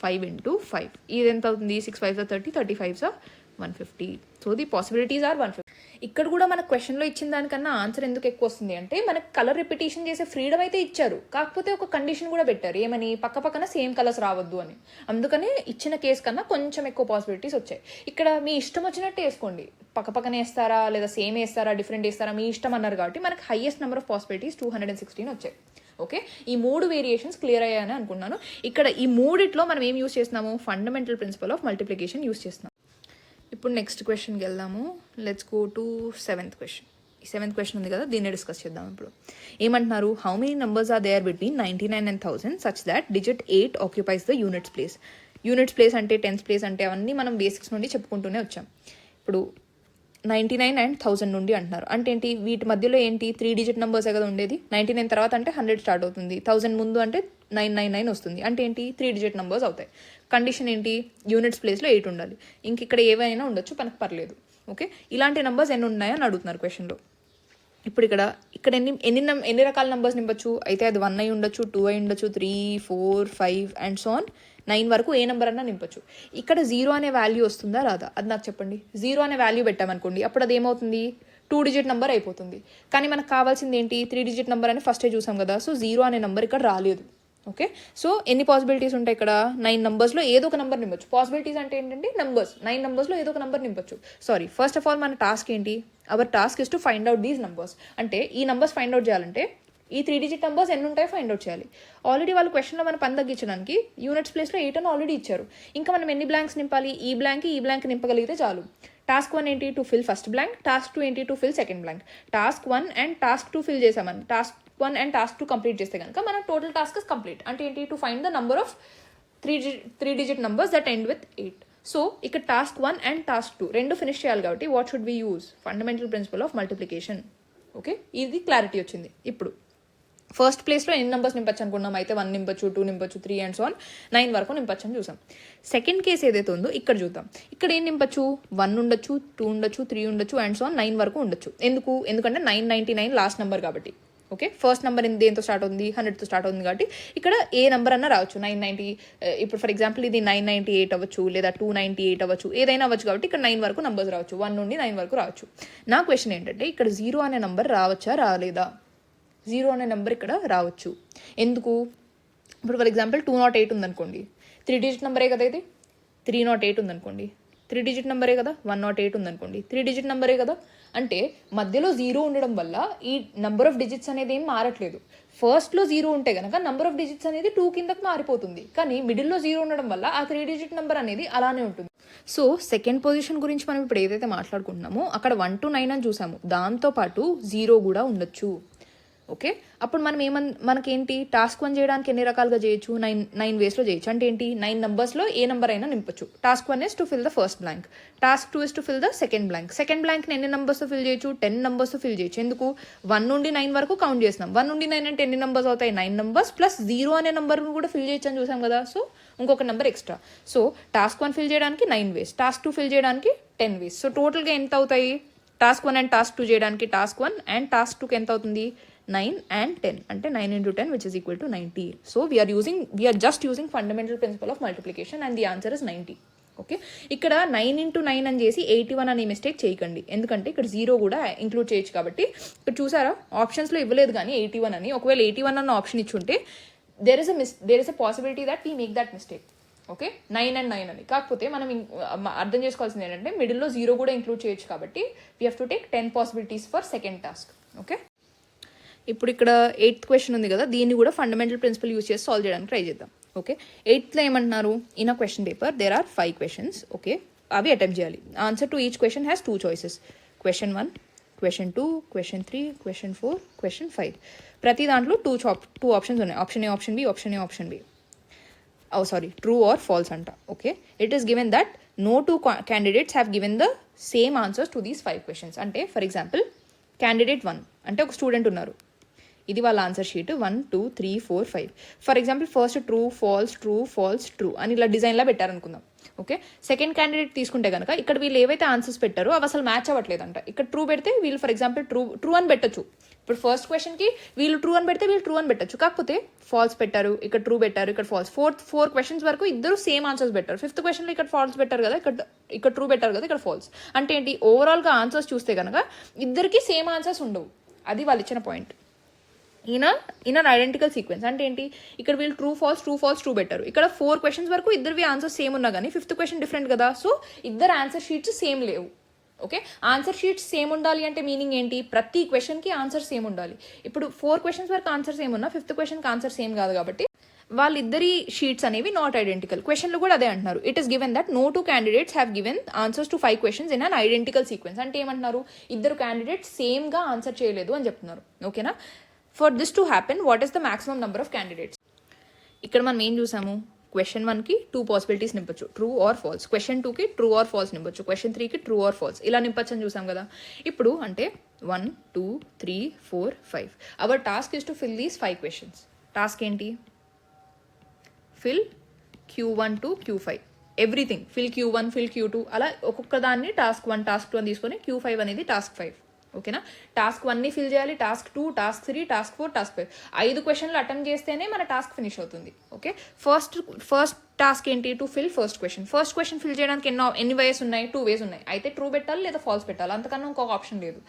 5 ఇంటూ 5. ఇది ఎంత అవుతుంది, 6 5 30, 35 150. So the possibilities are 150. ఇక్కడ కూడా మన క్వశ్చన్లో ఇచ్చిన దానికన్నా ఆన్సర్ ఎందుకు ఎక్కువ వస్తుంది అంటే, మనకు కలర్ రిపిటేషన్ చేసే ఫ్రీడమ్ అయితే ఇచ్చారు, కాకపోతే ఒక కండిషన్ కూడా పెట్టారు, ఏమని, పక్క పక్కన సేమ్ కలర్స్ రావద్దు అని. అందుకనే ఇచ్చిన కేసు కన్నా కొంచెం ఎక్కువ పాసిబిలిటీస్ వచ్చాయి. ఇక్కడ మీ ఇష్టం వచ్చినట్టు వేసుకోండి, పక్క పక్కన వేస్తారా లేదా సేమ్ వేస్తారా డిఫరెంట్ వేస్తారా మీ ఇష్టం అన్నారు కాబట్టి మనకు హైయెస్ట్ నెంబర్ ఆఫ్ పాసిబిలిటీస్ 216 వచ్చాయి. ఓకే, ఈ 3 వేరియేషన్స్ క్లియర్ అయ్యాయని అనుకున్నాను. ఇక్కడ ఈ మూడిట్లో మనం ఏం యూస్ చేస్తున్నాము, fundamental principle of multiplication use చేస్తున్నాం. ఇప్పుడు నెక్స్ట్ క్వశ్చన్కి వెళ్దాము. Let's go to 7th question. ఈ 7th క్వశ్చన్ ఉంది కదా, దీన్ని డిస్కస్ చేద్దాం. ఇప్పుడు ఏమంటున్నారు, how many numbers are there between 99 and 1000 such that digit 8 occupies the units place. Units place అంటే, టెన్స్ ప్లేస్ అంటే అవన్నీ మనం బేసిక్స్ నుండి చెప్పుకుంటూనే వచ్చాం. ఇప్పుడు 99 and 1000 నుండి అంటున్నారు అంటే ఏంటి, వీటి మధ్యలో ఏంటి 3 డిజిట్ నెంబర్సే కదా ఉండేది. 99 తర్వాత అంటే 100 స్టార్ట్ అవుతుంది, 1000 ముందు అంటే 999 వస్తుంది. అంటే ఏంటి, 3 డిజిట్ నెంబర్స్ అవుతాయి. కండిషన్ ఏంటి, యూనిట్స్ ప్లేస్లో 8 ఉండాలి. ఇంక ఇక్కడ ఏవైనా ఉండొచ్చు, మనకు పర్లేదు. ఓకే, ఇలాంటి నెంబర్స్ ఎన్ని ఉన్నాయో అని అడుగుతున్నారు క్వశ్చన్లో. ఇప్పుడు ఇక్కడ ఎన్ని రకాల నెంబర్స్ నింపచ్చు అయితే, అది 1 అయి ఉండొచ్చు, 2 అయి ఉండొచ్చు, 3 4 5 అండ్ సో ఆన్ 9 వరకు ఏ నెంబర్ అన్నా నింపచ్చు. ఇక్కడ 0 అనే వాల్యూ వస్తుందా రాదా, అది నాకు చెప్పండి. 0 అనే వాల్యూ పెట్టామనుకోండి, అప్పుడు అది ఏమవుతుంది, 2 డిజిట్ నెంబర్ అయిపోతుంది. కానీ మనకు కావాల్సింది ఏంటి, 3 డిజిట్ నెంబర్ అని ఫస్టే చూసాం కదా. సో 0 అనే నెంబర్ ఇక్కడ రాలేదు. ఓకే, సో ఎన్ని పాసిబిలిటీస్ ఉంటాయి ఇక్కడ, 9 నెంబర్స్లో ఏదో ఒక నెంబర్ నింపచ్చు. పాసిబిలిటీస్ అంటే ఏంటంటే నెంబర్స్, 9 నెంబర్స్లో ఏదో ఒక నెంబర్ నింపచ్చు. సారీ, ఫస్ట్ ఆఫ్ ఆల్ మన టాస్క్ ఏంటి, our task is to find out these numbers. అంటే ఈ నెంబర్స్ ఫైండ్ అవుట్ చేయాలంటే ఈ 3 డిజిట్ నెంబర్స్ ఎన్ని ఉంటాయో ఫైండ్ అవుట్ చేయాలి. ఆల్రెడీ వాళ్ళు క్వశ్చన్లో మన పని తగ్గించడానికి యూనిట్స్ ప్లేస్లో 8 అని ఆల్రెడీ ఇచ్చారు. ఇంకా మనం ఎన్ని బ్లాంక్స్ నింపాలి, ఈ బ్లాంక్ నింపగలిగితే చాలు. టాస్క్ 1 ఏంటి, to fill first blank. Task 2 ఏంటి, to fill second blank. Task 1 and task 2 fill చేసామని, టాస్క్ 1 అండ్ టాస్క్ 2 కంప్లీట్ చేస్తే కనుక మన టోటల్ టాస్క్ ఇస్ కంప్లీట్. అంటే ఏంటి, to find the number of 3 digit numbers that end with 8. So ఇక్కడ task 1 and task 2 రెండు finish చేయాలి కాబట్టి what should we use, fundamental principle of multiplication. Okay, ఇది క్లారిటీ వచ్చింది. ఇప్పుడు ఫస్ట్ ప్లేస్లో ఎన్ని నెంబర్స్ నింపచ్చు అనుకున్నాం అయితే, 1 నింపచ్చు, 2 నింపచ్చు, 3 అండ్ సో ఆన్ 9 వరకు నింపచ్చు అని చూసాం. సెకండ్ కేసు ఏదైతే ఉందో ఇక్కడ చూద్దాం. ఇక్కడ ఏం నింపచ్చు, 1 ఉండొచ్చు, 2 ఉండొచ్చు, 3 ఉండొచ్చు అండ్ సో ఆన్ 9 వరకు ఉండొచ్చు. ఎందుకంటే 999 లాస్ట్ నెంబర్ కాబట్టి. ఓకే, ఫస్ట్ నెంబర్ దేంతో స్టార్ట్ అవుతుంది, 100తో స్టార్ట్ అవుతుంది కాబట్టి ఇక్కడ ఏ నెంబర్ అన్నా రావచ్చు. 990, ఇప్పుడు ఫర్ ఎగ్జాంపుల్ ఇది 998 అవ్వచ్చు, లేదా 298 అవ్వచ్చు, ఏదైనా అవ్వచ్చు. కాబట్టి ఇక్కడ 9 వరకు నెంబర్స్ రావచ్చు, 1 నుండి 9 వరకు రావచ్చు. నా క్వశ్చన్ ఏంటంటే, ఇక్కడ 0 అనే నెంబర్ రావచ్చా రాలేదా. 0 అనే నెంబర్ ఇక్కడ రావచ్చు. ఎందుకు, ఇప్పుడు ఫర్ ఎగ్జాంపుల్ 208 ఉందనుకోండి, 3 డిజిట్ నెంబరే కదా ఇది. 308 ఉందనుకోండి, 3 డిజిట్ నెంబరే కదా, 108 ఉందనుకోండి 3 డిజిట్ నెంబరే కదా. అంటే మధ్యలో 0 ఉండడం వల్ల ఈ నెంబర్ ఆఫ్ డిజిట్స్ అనేది ఏం మారట్లేదు. ఫస్ట్లో 0 ఉంటే కనుక నెంబర్ ఆఫ్ డిజిట్స్ అనేది 2 కిందకి మారిపోతుంది. కానీ మిడిల్లో 0 ఉండడం వల్ల ఆ 3 డిజిట్ నెంబర్ అనేది అలానే ఉంటుంది. సో సెకండ్ పొజిషన్ గురించి మనం ఇప్పుడు ఏదైతే మాట్లాడుకుంటున్నామో అక్కడ 1 to 9 అని చూసాము, దాంతోపాటు 0 కూడా ఉండొచ్చు. ఓకే, అప్పుడు మనం మనకేంటి టాస్క్ 1 చేయడానికి ఎన్ని రకాలుగా చేయొచ్చు, 9 వేస్లో చేయొచ్చు. అంటే ఏంటి, 9 నెంబర్స్లో ఏ నెంబర్ అయినా నింపచ్చు. Task 1 is to fill the first blank, టాస్క్ 2 is to fill the second blank. Second బ్లాంక్ని ఎన్ని నెంబర్స్తో ఫిల్ చేయొచ్చు, 10 నెంబర్స్తో ఫిల్ చేయొచ్చు. ఎందుకు, 1 నుండి 9 వరకు కౌంట్ చేస్తున్నాం. 1 నుండి 9 అంటే ఎన్ని నెంబర్స్ అవుతాయి, 9 నెంబర్స్ ప్లస్ 0 అనే నెంబర్ను కూడా ఫిల్ చేయొచ్చు అని చూసాం కదా. సో ఇంకొక number extra. So task 1 fill చేయడానికి 9 వేస్, టాస్క్ 2 ఫిల్ చేయడానికి 10 వేస్. సో టోటల్గా ఎంత అవుతాయి, టాస్క్ 1 అండ్ టాస్క్ 2 చేయడానికి టాస్క్ 1 అండ్ టాస్క్ 2కి ఎంత అవుతుంది, 9 and 10. అంటే 9 into 10 which is equal to 90. So we are just using fundamental principle of multiplication and the answer is 90. Okay, ఇక్కడ 9 into 9 అని చేసి 81 అనే మిస్టేక్ చేయకండి. ఎందుకంటే ఇక్కడ 0 కూడా ఇంక్లూడ్ చేయొచ్చు కాబట్టి. ఇక్కడ చూసారా ఆప్షన్స్లో ఇవ్వలేదు కానీ 81 అని. ఒకవేళ 81 అన్న ఆప్షన్ ఇచ్చుంటే there is a possibility that we make that mistake. Okay, 9 and 9 అని. కాకపోతే మనం అర్థం చేసుకోవాల్సింది ఏంటంటే మిడిల్లో 0 కూడా ఇంక్లూడ్ చేయొచ్చు కాబట్టి we have to take 10 possibilities for second task. Okay, ఇప్పుడు ఇక్కడ 8th క్వశ్చన్ ఉంది కదా, దీన్ని కూడా ఫండమెంటల్ ప్రిన్సిపల్ యూజ్ చేసి సాల్వ్ చేయడానికి ట్రై చేద్దాం. ఓకే, 8thలో ఏమంటున్నారు, in a question paper there are 5 questions. Okay, అవి అటెంప్ట్ చేయాలి. Answer to each question has 2 choices. Question 1, question 2, question 3, question 4, question 5. ప్రతి దాంట్లో 2 ఆప్షన్స్ ఉన్నాయి, option A, option B, option A, option B. True or false అంట. Okay, it is given that no 2 candidates have given the same answers to these 5 questions. అంటే for example candidate 1 అంటే ఒక student ఉన్నారు, ఇది వాళ్ళ answer sheet 1 2 3 4 5. For example first true false true అని ఇలా డిజైన్లా పెట్టారనుకుందాం. Okay, second candidate తీసుకుంటే కనుక ఇక్కడ వీళ్ళు ఏవైతే ఆన్సర్స్ పెట్టారో అవి అసలు మ్యాచ్ అవ్వట్లేదంట. ఇక్కడ ట్రూ పెడితే వీళ్ళు ఫర్ ఎగ్జాంపుల్ ట్రూ అని పెట్టచ్చు. ఇప్పుడు ఫస్ట్ క్వశ్చన్కి వీళ్ళు ట్రూ అని పెడితే వీళ్ళు ట్రూ అని పెట్టచ్చు. కాకపోతే ఫాల్స్ పెట్టారు, ఇక్కడ ట్రూ పెట్టారు, ఇక్కడ ఫాల్స్. 4 క్వశ్చన్స్ వరకు ఇద్దరు సేమ్ ఆన్సర్స్ పెట్టారు. 5th క్వశ్చన్లో ఇక్కడ ఫాల్స్ పెట్టారు కదా, ఇక్కడ ట్రూ పెట్టారు కదా, ఇక్కడ ఫాల్స్. అంటే ఏంటి, ఓవరాల్గా ఆన్సర్స్ చూస్తే కనుక ఇద్దరికి సేమ్ ఆన్సర్స్ ఉండవు. అది వాళ్ళు ఇచ్చిన పాయింట్. ఇన్ ఐడెంటికల్ సీక్వెన్స్ అంటే ఏంటి, ఇక్కడ వీళ్ళు ట్రూ ఫాల్స్ ట్రూ పెట్టారు. ఇక్కడ 4 questions వరకు ఇద్దరివి ఆన్సర్స్ సేమ్ ఉన్నా కానీ 5th క్వశ్చన్ డిఫరెంట్ కదా. సో ఇద్దరు ఆన్సర్ షీట్స్ సేమ్ లేవు. ఓకే, ఆన్సర్ షీట్స్ సేమ్ ఉండాలి అంటే మీనింగ్ ఏంటి, ప్రతి క్వశ్చన్కి ఆన్సర్ సేమ్ ఉండాలి. ఇప్పుడు 4 questions వరకు ఆన్సర్ సేమ్ ఉన్నా 5th క్వశ్చన్కి ఆన్సర్ సేమ్ కాదు కాబట్టి వాళ్ళిద్దరి షీట్స్ అనేవి నాట్ ఐడెంటికల్. క్వశ్చన్లు కూడా అదే అంటున్నారు. It is given that no 2 candidates have given answers to 5 questions in an identical sequence. అంటే ఏమంటున్నారు, ఇద్దరు క్యాండిడేట్స్ సేమ్గా ఆన్సర్ చేయలేదు అని చెప్తున్నారు. ఓకేనా, for this to happen what is the maximum number of candidates. ఇక్కడ మనం ఏం చూసాము, క్వశ్చన్ 1కి 2 పాసిబిలిటీస్ నింపచ్చు, ట్రూ ఆర్ ఫాల్స్. క్వశ్చన్ 2కి ట్రూ ఆర్ ఫాల్స్ నింపచ్చు, క్వశ్చన్ 3కి ట్రూ ఆర్ ఫాల్స్. ఇలా నింపచ్చు అని చూసాం కదా. ఇప్పుడు అంటే 1 2 3 4 5 our task is to fill these 5 questions. Task ఏంటి, fill Q1 to Q5 everything. Fill Q1, fill Q2 అలా ఒక్కొక్క దాన్ని టాస్క్ 1 టాస్క్ 2 అని తీసుకొని Q5 అనేది టాస్క్ 5. ఓకేనా, టాస్క్ 1ని ఫిల్ చేయాలి, టాస్క్ 2, టాస్క్ 3, టాస్క్ 4, టాస్క్ 5. 5 క్వశ్చన్లు అటెంప్ట్ చేస్తేనే మన టాస్క్ ఫినిష్ అవుతుంది. ఓకే, ఫస్ట్ టాస్క్ ఏంటి, to fill first question fill చేయడానికి ఎన్ని వేస్ ఉన్నాయి, 2 ways ఉన్నాయి. అయితే ట్రూ పెట్టాలి లేదా ఫాల్స్ పెట్టాలి, అంతకన్నా ఇంకొక ఆప్షన్ లేదు.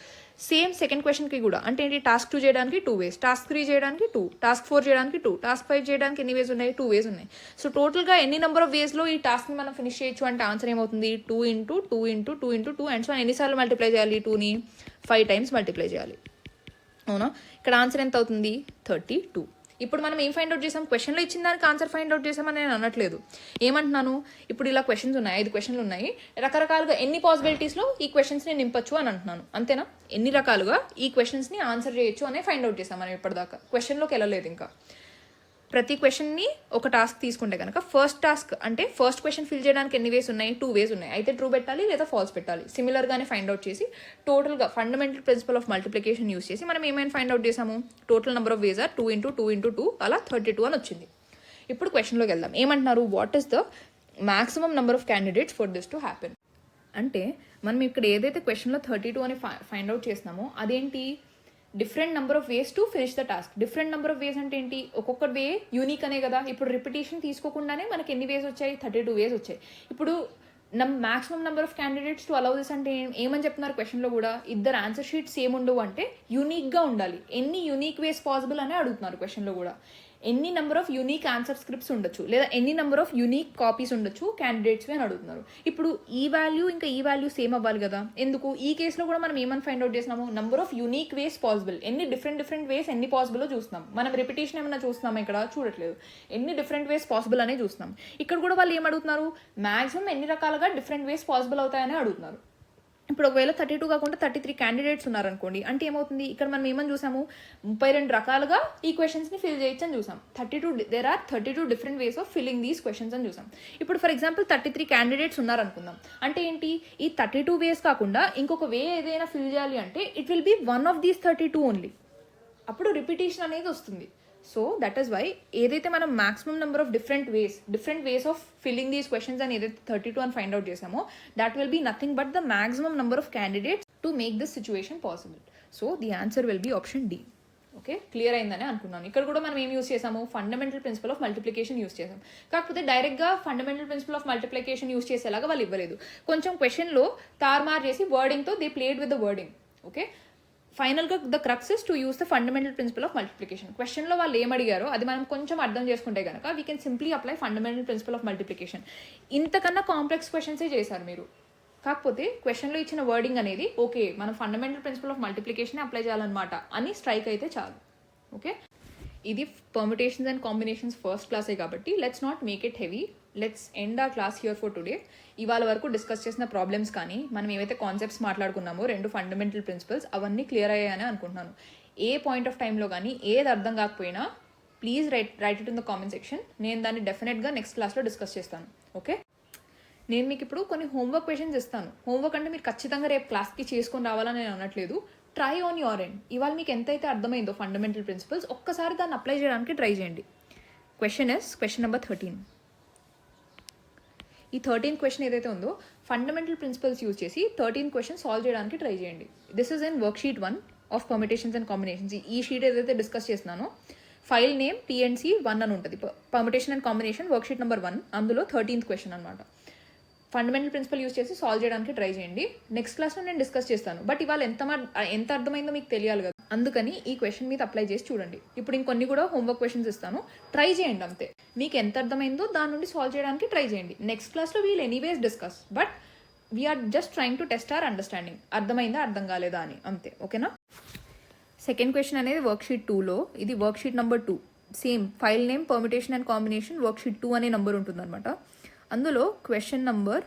సేమ్ సెకండ్ క్వశ్చన్కి కూడా అంటే ఏంటి, టాస్క్ 2 చేయడానికి 2 ways, టాస్క్ 3 చేయడానికి 2, టాస్క్ 4 చేయడానికి 2, టాస్క్ 5 చేయడానికి ఎన్ని వేస్ ఉన్నాయి, 2 ways ఉన్నాయి. సో టోటల్గా ఎన్ని నెంబర్ ఆఫ్ వేస్లో ఈ టాస్క్ని మనం ఫినిష్ చేయొచ్చు అంటే ఆన్సర్ ఏమవుతుంది, 2 into 2 into 2 into 2 and so ఎన్నిసార్లు మల్టిప్లై చేయాలి, 2ని 5 times మల్టిప్లై చేయాలి. అవునా, ఇక్కడ ఆన్సర్ ఎంత అవుతుంది, 32. ఇప్పుడు మనం ఏం ఫైండ్ అవుట్ చేసాం, క్వశ్చన్లో ఇచ్చిన దానికి ఆన్సర్ ఫైండ్ అవుట్ చేసామని నేను అనట్లేదు. ఏమంటున్నాను, ఇప్పుడు ఇలా క్వశ్చన్స్ ఉన్నాయి, 5 questions ఉన్నాయి, రకరకాలుగా ఎన్ని పాసిబిలిటీస్లో ఈ క్వశ్చన్స్ని నింపచ్చు అని అంటున్నాను. అంతేనా, ఎన్ని రకాలుగా ఈ క్వశ్చన్స్ని ఆన్సర్ చేయొచ్చు అనే ఫైండ్ అవుట్ చేసాం మనం ఇప్పటిదాకా. క్వశ్చన్లోకి వెళ్ళలేదు ఇంకా. ప్రతి క్వశ్చన్ని ఒక టాస్క్ తీసుకుంటే కనుక ఫస్ట్ టాస్క్ అంటే ఫస్ట్ క్వశ్చన్ ఫిల్ చేయడానికి ఎన్ని వేస్ ఉన్నాయి, 2 ways ఉన్నాయి. అయితే ట్రూ పెట్టాలి లేదా ఫాల్స్ పెట్టాలి. సిమిలర్గానే ఫైండ్ అవుట్ చేసి టోటల్గా fundamental principle of multiplication use చేసి మనం ఏమైనా ఫైండ్ అవుట్ చేసాము, total number of ways are 2 into 2 into 2 అలా 32 అని వచ్చింది. ఇప్పుడు క్వశ్చన్లోకి వెళ్దాం. ఏమంటున్నారు, what is the maximum number of candidates for this to happen. అంటే మనం ఇక్కడ ఏదైతే క్వశ్చన్లో 32 అని ఫైండ్ అవుట్ చేసినామో అదేంటి, different number of ways to finish the task. Different number of వేస్ అంటే ఏంటి, ఒక్కొక్క వే యూనిక్ అనే కదా. ఇప్పుడు రిపిటేషన్ తీసుకోకుండానే మనకి ఎన్ని వేస్ వచ్చాయి, 32 ways వచ్చాయి. ఇప్పుడు maximum number of candidates to allow this అంటే ఏమని చెప్తున్నారు క్వశ్చన్లో కూడా, ఇద్దరు ఆన్సర్ షీట్స్ సేమ్ ఉండవు అంటే యూనిక్గా ఉండాలి. ఎన్ని యూనిక్ వేస్ పాసిబుల్ అని అడుగుతున్నారు క్వశ్చన్లో కూడా. ఎన్ని number of unique answer scripts ఉండొచ్చు, లేదా ఎన్ని నెంబర్ ఆఫ్ యూనిక్ కాపీస్ ఉండొచ్చు క్యాండిడేట్స్వి అని అడుగుతున్నారు. ఇప్పుడు ఈ వాల్యూ ఇంకా ఈ వాల్యూ సేమ్ అవ్వాలి కదా, ఎందుకు ఈ కేసులో కూడా మనం ఏమని ఫైండ్ అవుట్ చేసినాము, number of unique ways possible, ఎన్ని డిఫరెంట్ వేస్ ఎన్ని పాసిబుల్లో చూస్తున్నాం. మనం రిపిటేషన్ ఏమైనా చూస్తున్నాం ఇక్కడ చూడట్లేదు, ఎన్ని డిఫరెంట్ వేస్ పాసిబుల్ అనే చూస్తున్నాం. ఇక్కడ కూడా వాళ్ళు ఏం అడుగుతున్నారు, మ్యాక్సిమం ఎన్ని రకాలుగా డిఫరెంట్ వేస్ పాసిబుల్ అవుతాయని అడుగుతున్నారు. ఇప్పుడు ఒకవేళ 32 కాకుండా 33 క్యాండిడేట్స్ ఉన్నారనుకోండి, అంటే ఏమవుతుంది, ఇక్కడ మనం ఏమని చూసాము, 32 రకాలుగా ఈ క్వశ్చన్స్ని ఫిల్ చేయొచ్చు అని చూసాం. 32 different ways of filling these questions అని చూసాం. ఇప్పుడు ఫర్ ఎగ్జాంపుల్ 33 క్యాండిడేట్స్ ఉన్నారనుకుందాం, అంటే ఏంటి, ఈ 32 వేస్ కాకుండా ఇంకొక వే ఏదైనా ఫిల్ చేయాలి అంటే it will be one of these 32 only. అప్పుడు రిపిటేషన్ అనేది వస్తుంది. సో దట్ ఈస్ వై ఏదైతే మనం maximum number of different ways of filling these questions అని ఏదైతే 32 అని ఫైండ్ అవుట్ చేసామో, that will be nothing but the maximum number of candidates to make this situation possible. So the answer will be option D. Okay, clear అయిందని అనుకున్నాను. ఇక్కడ కూడా మనం ఏం యూస్ చేసాము, fundamental principle of multiplication use చేసాం. కాకపోతే డైరెక్ట్గా fundamental principle of multiplication use చేసేలాగా వాళ్ళు ఇవ్వలేదు. కొంచెం క్వశ్చన్లో తారుమారు చేసి వర్డింగ్తో they played with the wording. Okay, ఫైనల్గా the crux is to use the fundamental principle of multiplication. క్వశ్చన్లో వాళ్ళు ఏం అడిగారో అది మనం కొంచెం అర్థం చేసుకుంటే కనుక we can simply apply fundamental principle of multiplication. ఇంతకన్నా కాంప్లెక్స్ క్వశ్చన్సే చేశారు మీరు, కాకపోతే క్వశ్చన్లో ఇచ్చిన వర్డింగ్ అనేది ఓకే మనం fundamental principle of multiplication apply చేయాలన్నమాట అని స్ట్రైక్ అయితే చాలు. ఓకే, ఇది పర్ముటేషన్స్ అండ్ కాంబినేషన్స్ ఫస్ట్ క్లాసే కాబట్టి let's not make it heavy. Let's end ఆ క్లాస్ హియర్ ఫర్ టుడే. ఇవాళ వరకు డిస్కస్ చేసిన ప్రాబ్లమ్స్ కానీ మనం ఏవైతే కాన్సెప్ట్స్ మాట్లాడుకున్నామో 2 ఫండమెంటల్ ప్రిన్సిపల్స్ అవన్నీ క్లియర్ అయ్యాయని అనుకుంటున్నాను. ఏ పాయింట్ ఆఫ్ టైంలో కానీ ఏది అర్థం కాకపోయినా please right it in the comment section. నేను దాన్ని డెఫినెట్గా నెక్స్ట్ క్లాస్లో డిస్కస్ చేస్తాను. ఓకే, నేను మీకు ఇప్పుడు కొన్ని హోంవర్క్ క్వశ్చన్స్ ఇస్తాను. హోంవర్క్ అంటే మీరు ఖచ్చితంగా రేపు క్లాస్కి చేసుకొని రావాలని నేను అనట్లేదు. Try on your end. ఇవాళ మీకు ఎంతైతే అర్థమైందో ఫండమెంటల్ ప్రిన్సిపల్స్ ఒక్కసారి దాన్ని అప్లై చేయడానికి ట్రై చేయండి. Question number 13. ఈ 13th క్వశ్చన్ ఏదైతే ఉందో ఫండమెంటల్ ప్రిన్సిపల్స్ యూజ్ చేసి 13th క్వశ్చన్ సాల్వ్ చేయడానికి ట్రై చేయండి. This is in work sheet 1 of permutations and combinations. ఈ షీట్ ఏదైతే డిస్కస్ చేస్తున్నానో ఫైల్ నేమ్ PNC 1 అని ఉంటుంది, permutation and combination worksheet number 1. అందులో 13th క్వశ్చన్ అనమాట. ఫండమెంటల్ ప్రిన్సిపల్ యూజ్ చేసి సాల్వ్ చేయడానికి ట్రై చేయండి. నెక్స్ట్ క్లాస్లో నేను డిస్కస్ చేస్తాను, బట్ ఇవాళ ఎంత అర్థమైందో మీకు తెలియాలి కదా, అందుకని ఈ క్వశ్చన్ మీద అప్లై చేసి చూడండి. ఇప్పుడు ఇంకొన్ని కూడా హోంవర్క్ క్వశ్చన్స్ ఇస్తాను, ట్రై చేయండి అంతే. మీకు ఎంత అర్థమైందో దాని నుండి సాల్వ్ చేయడానికి ట్రై చేయండి. నెక్స్ట్ క్లాస్లో we'll anyways discuss, but we are just trying to test our understanding. అర్థమైందా అర్థం కాలేదా అని, అంతే. ఓకేనా. సెకండ్ క్వశ్చన్ అనేది వర్క్ షీట్ 2లో, ఇది worksheet number 2. Same file name permutation and combination worksheet 2 అనే నెంబర్ ఉంటుందన్నమాట. అందులో question number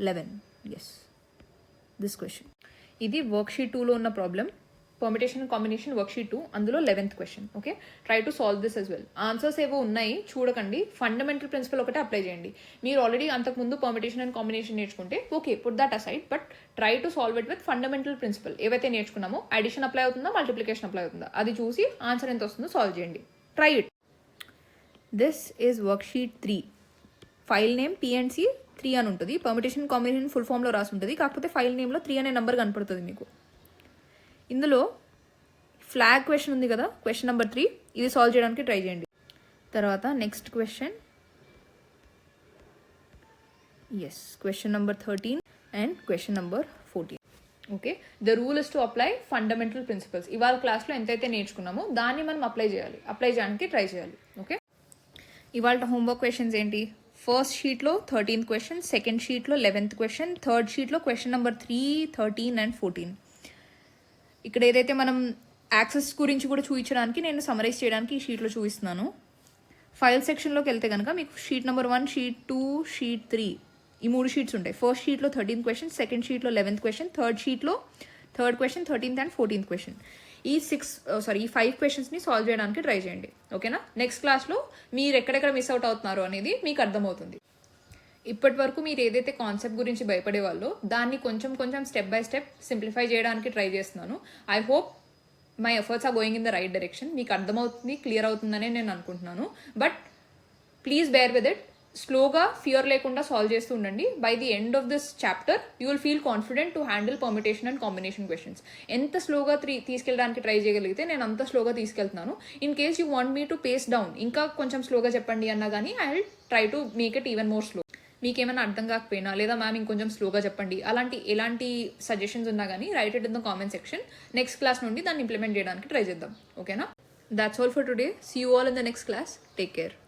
11. Yes, this question. ఇది వర్క్ షీట్ 2లో ఉన్న problem, permutation and combination worksheet 2, అందులో 11th question. Okay, try to solve this as well. Answers ఏవో ఉన్నాయి చూడకండి, ఫండమెంటల్ ప్రిన్సిపల్ ఒకటే అప్లై చేయండి. మీరు ఆల్రెడీ అంతకుముందు పర్మిటేషన్ అండ్ కాంబినేషన్ నేర్చుకుంటే okay, put that aside, but try to solve it with fundamental principal. ఏవైతే నేర్చుకున్నామో అడిషన్ అప్లై అవుతుందా మల్టిప్లికేషన్ అప్లై అవుతుందా అది చూసి ఆన్సర్ ఎంత వస్తుందో సాల్వ్ చేయండి. Try it. This is work sheet 3. File name PNC 3 అని ఉంటుంది, పర్మిటేషన్ కాంబినేషన్ ఫుల్ ఫామ్లో రాసి ఉంటుంది, కాకపోతే ఫైల్ నేమ్లో 3 అనే నెంబర్ కనపడుతుంది మీకు. ఇందులో ఫ్లాగ్ క్వశ్చన్ ఉంది కదా, క్వశ్చన్ నెంబర్ 3, ఇది సాల్వ్ చేయడానికి ట్రై చేయండి. తర్వాత next question, yes, question number 13 and question number 14. Okay, the rule is to apply fundamental principles. ఇవాళ క్లాస్లో ఎంతైతే నేర్చుకున్నామో దాన్ని మనం అప్లై చేయడానికి ట్రై చేయాలి. ఓకే, ఇవాళ హోంవర్క్ క్వశ్చన్స్ ఏంటి, ఫస్ట్ షీట్లో 13th క్వశ్చన్, సెకండ్ షీట్లో 11th క్వశ్చన్, థర్డ్ షీట్లో క్వశ్చన్ నెంబర్ 3, 13 అండ్ 14. ఇక్కడ ఏదైతే మనం యాక్సెస్ గురించి కూడా చూపించడానికి నేను సమరైజ్ చేయడానికి ఈ షీట్లో చూపిస్తున్నాను. ఫైల్ సెక్షన్లోకి వెళ్తే కనుక మీకు షీట్ నెంబర్ 1, షీట్ 2, షీట్ 3 ఈ 3 షీట్స్ ఉంటాయి. ఫస్ట్ షీట్లో 13th క్వశ్చన్, సెకండ్ షీట్లో 11th క్వశ్చన్, థర్డ్ షీట్లో 3rd question, 13th and 14th question. ఈ 5 క్వశ్చన్స్ని సాల్వ్ చేయడానికి ట్రై చేయండి. ఓకేనా. నెక్స్ట్ క్లాస్లో మీరు ఎక్కడెక్కడ మిస్ అవుట్ అవుతున్నారో అనేది మీకు అర్థమవుతుంది. ఇప్పటి వరకు మీరు ఏదైతే కాన్సెప్ట్ గురించి భయపడే వాళ్ళో దాన్ని కొంచెం స్టెప్ బై స్టెప్ సింప్లిఫై చేయడానికి ట్రై చేస్తున్నాను. I hope my efforts are going in the right direction. మీకు అర్థమవుతుంది, క్లియర్ అవుతుందనే నేను అనుకుంటున్నాను. But please bear with it. స్లోగా ఫియర్ లేకుండా సాల్వ్ చేస్తూ ఉండండి. By the end of this chapter you will feel confident to handle permutation and combination questions. ఎంత స్లోగా తీసుకెళ్ళడానికి ట్రై చేయగలిగితే నేను అంత స్లోగా తీసుకెళ్తున్నాను. In case you want me to face down, ఇంకా కొంచెం స్లోగా చెప్పండి అన్నా కానీ I will try to make it even more slow. మీకు ఏమైనా అర్థం కాకపోయినా లేదా మ్యామ్ ఇంకొంచెం స్లోగా చెప్పండి ఎలాంటి సజెషన్స్ ఉన్నా కానీ right it in the comment section. Next class నుండి దాన్ని ఇంప్లిమెంట్ చేయడానికి ట్రై చేద్దాం. ఓకేనా. That's all for today. See you all in the next class. Take care.